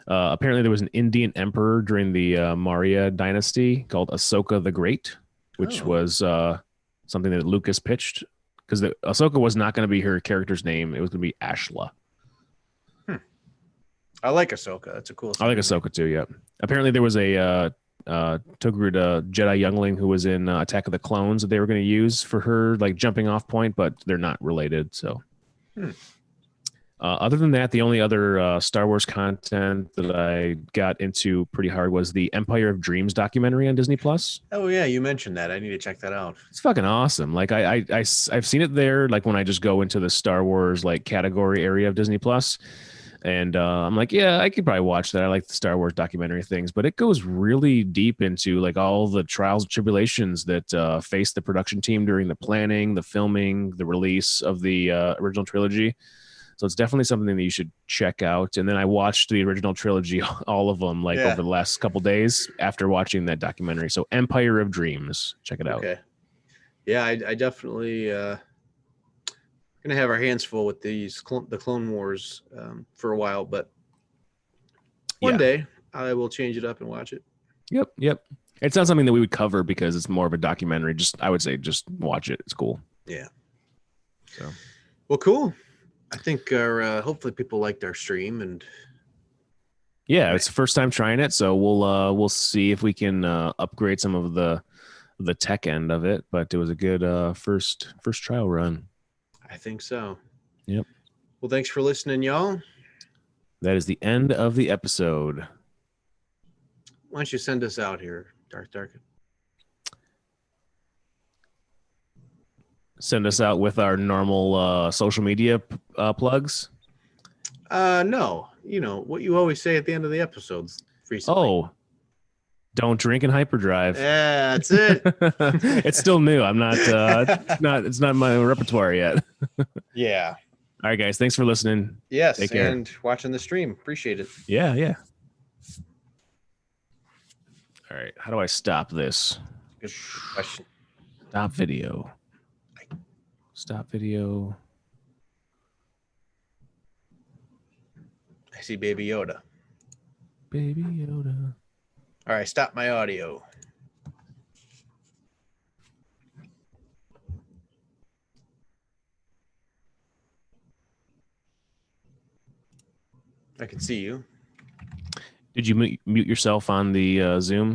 Apparently there was an Indian emperor during the Maurya dynasty called Ahsoka the Great, which was something that Lucas pitched because Ahsoka was not going to be her character's name. It was going to be Ashla. I like Ahsoka. That's a cool thing. I like Ahsoka too, yeah. Apparently there was a Togruta Jedi youngling who was in Attack of the Clones that they were going to use for her like jumping off point, but they're not related, so... other than that, the only other Star Wars content that I got into pretty hard was the Empire of Dreams documentary on Disney Plus. Oh yeah, you mentioned that. I need to check that out. It's fucking awesome. Like I've seen it there. Like when I just go into the Star Wars like category area of Disney Plus, and I'm like, yeah, I could probably watch that. I like the Star Wars documentary things, but it goes really deep into like all the trials and tribulations that faced the production team during the planning, the filming, the release of the original trilogy. So it's definitely something that you should check out. And then I watched the original trilogy, all of them, like over the last couple days after watching that documentary. So Empire of Dreams, check it out. Okay. Yeah, I definitely gonna have our hands full with the Clone Wars for a while, but one day I will change it up and watch it. Yep. It's not something that we would cover because it's more of a documentary. I would say just watch it. It's cool. Yeah. So, well, cool. I think our hopefully people liked our stream and it's the first time trying it, so we'll see if we can upgrade some of the tech end of it. But it was a good first trial run. I think so. Yep. Well, thanks for listening, y'all. That is the end of the episode. Why don't you send us out here, Dark? Send us out with our normal social media plugs. No, you know what you always say at the end of the episodes recently. Don't drink and hyperdrive. Yeah, that's it. It's still new. I'm not it's not my repertoire yet. Yeah. All right, guys, thanks for listening. Yes, Take care. and watching the stream. Appreciate it. Yeah. All right, how do I stop this? Good question. Stop video. I see Baby Yoda. Baby Yoda. All right, stop my audio. I can see you. Did you mute yourself on the Zoom?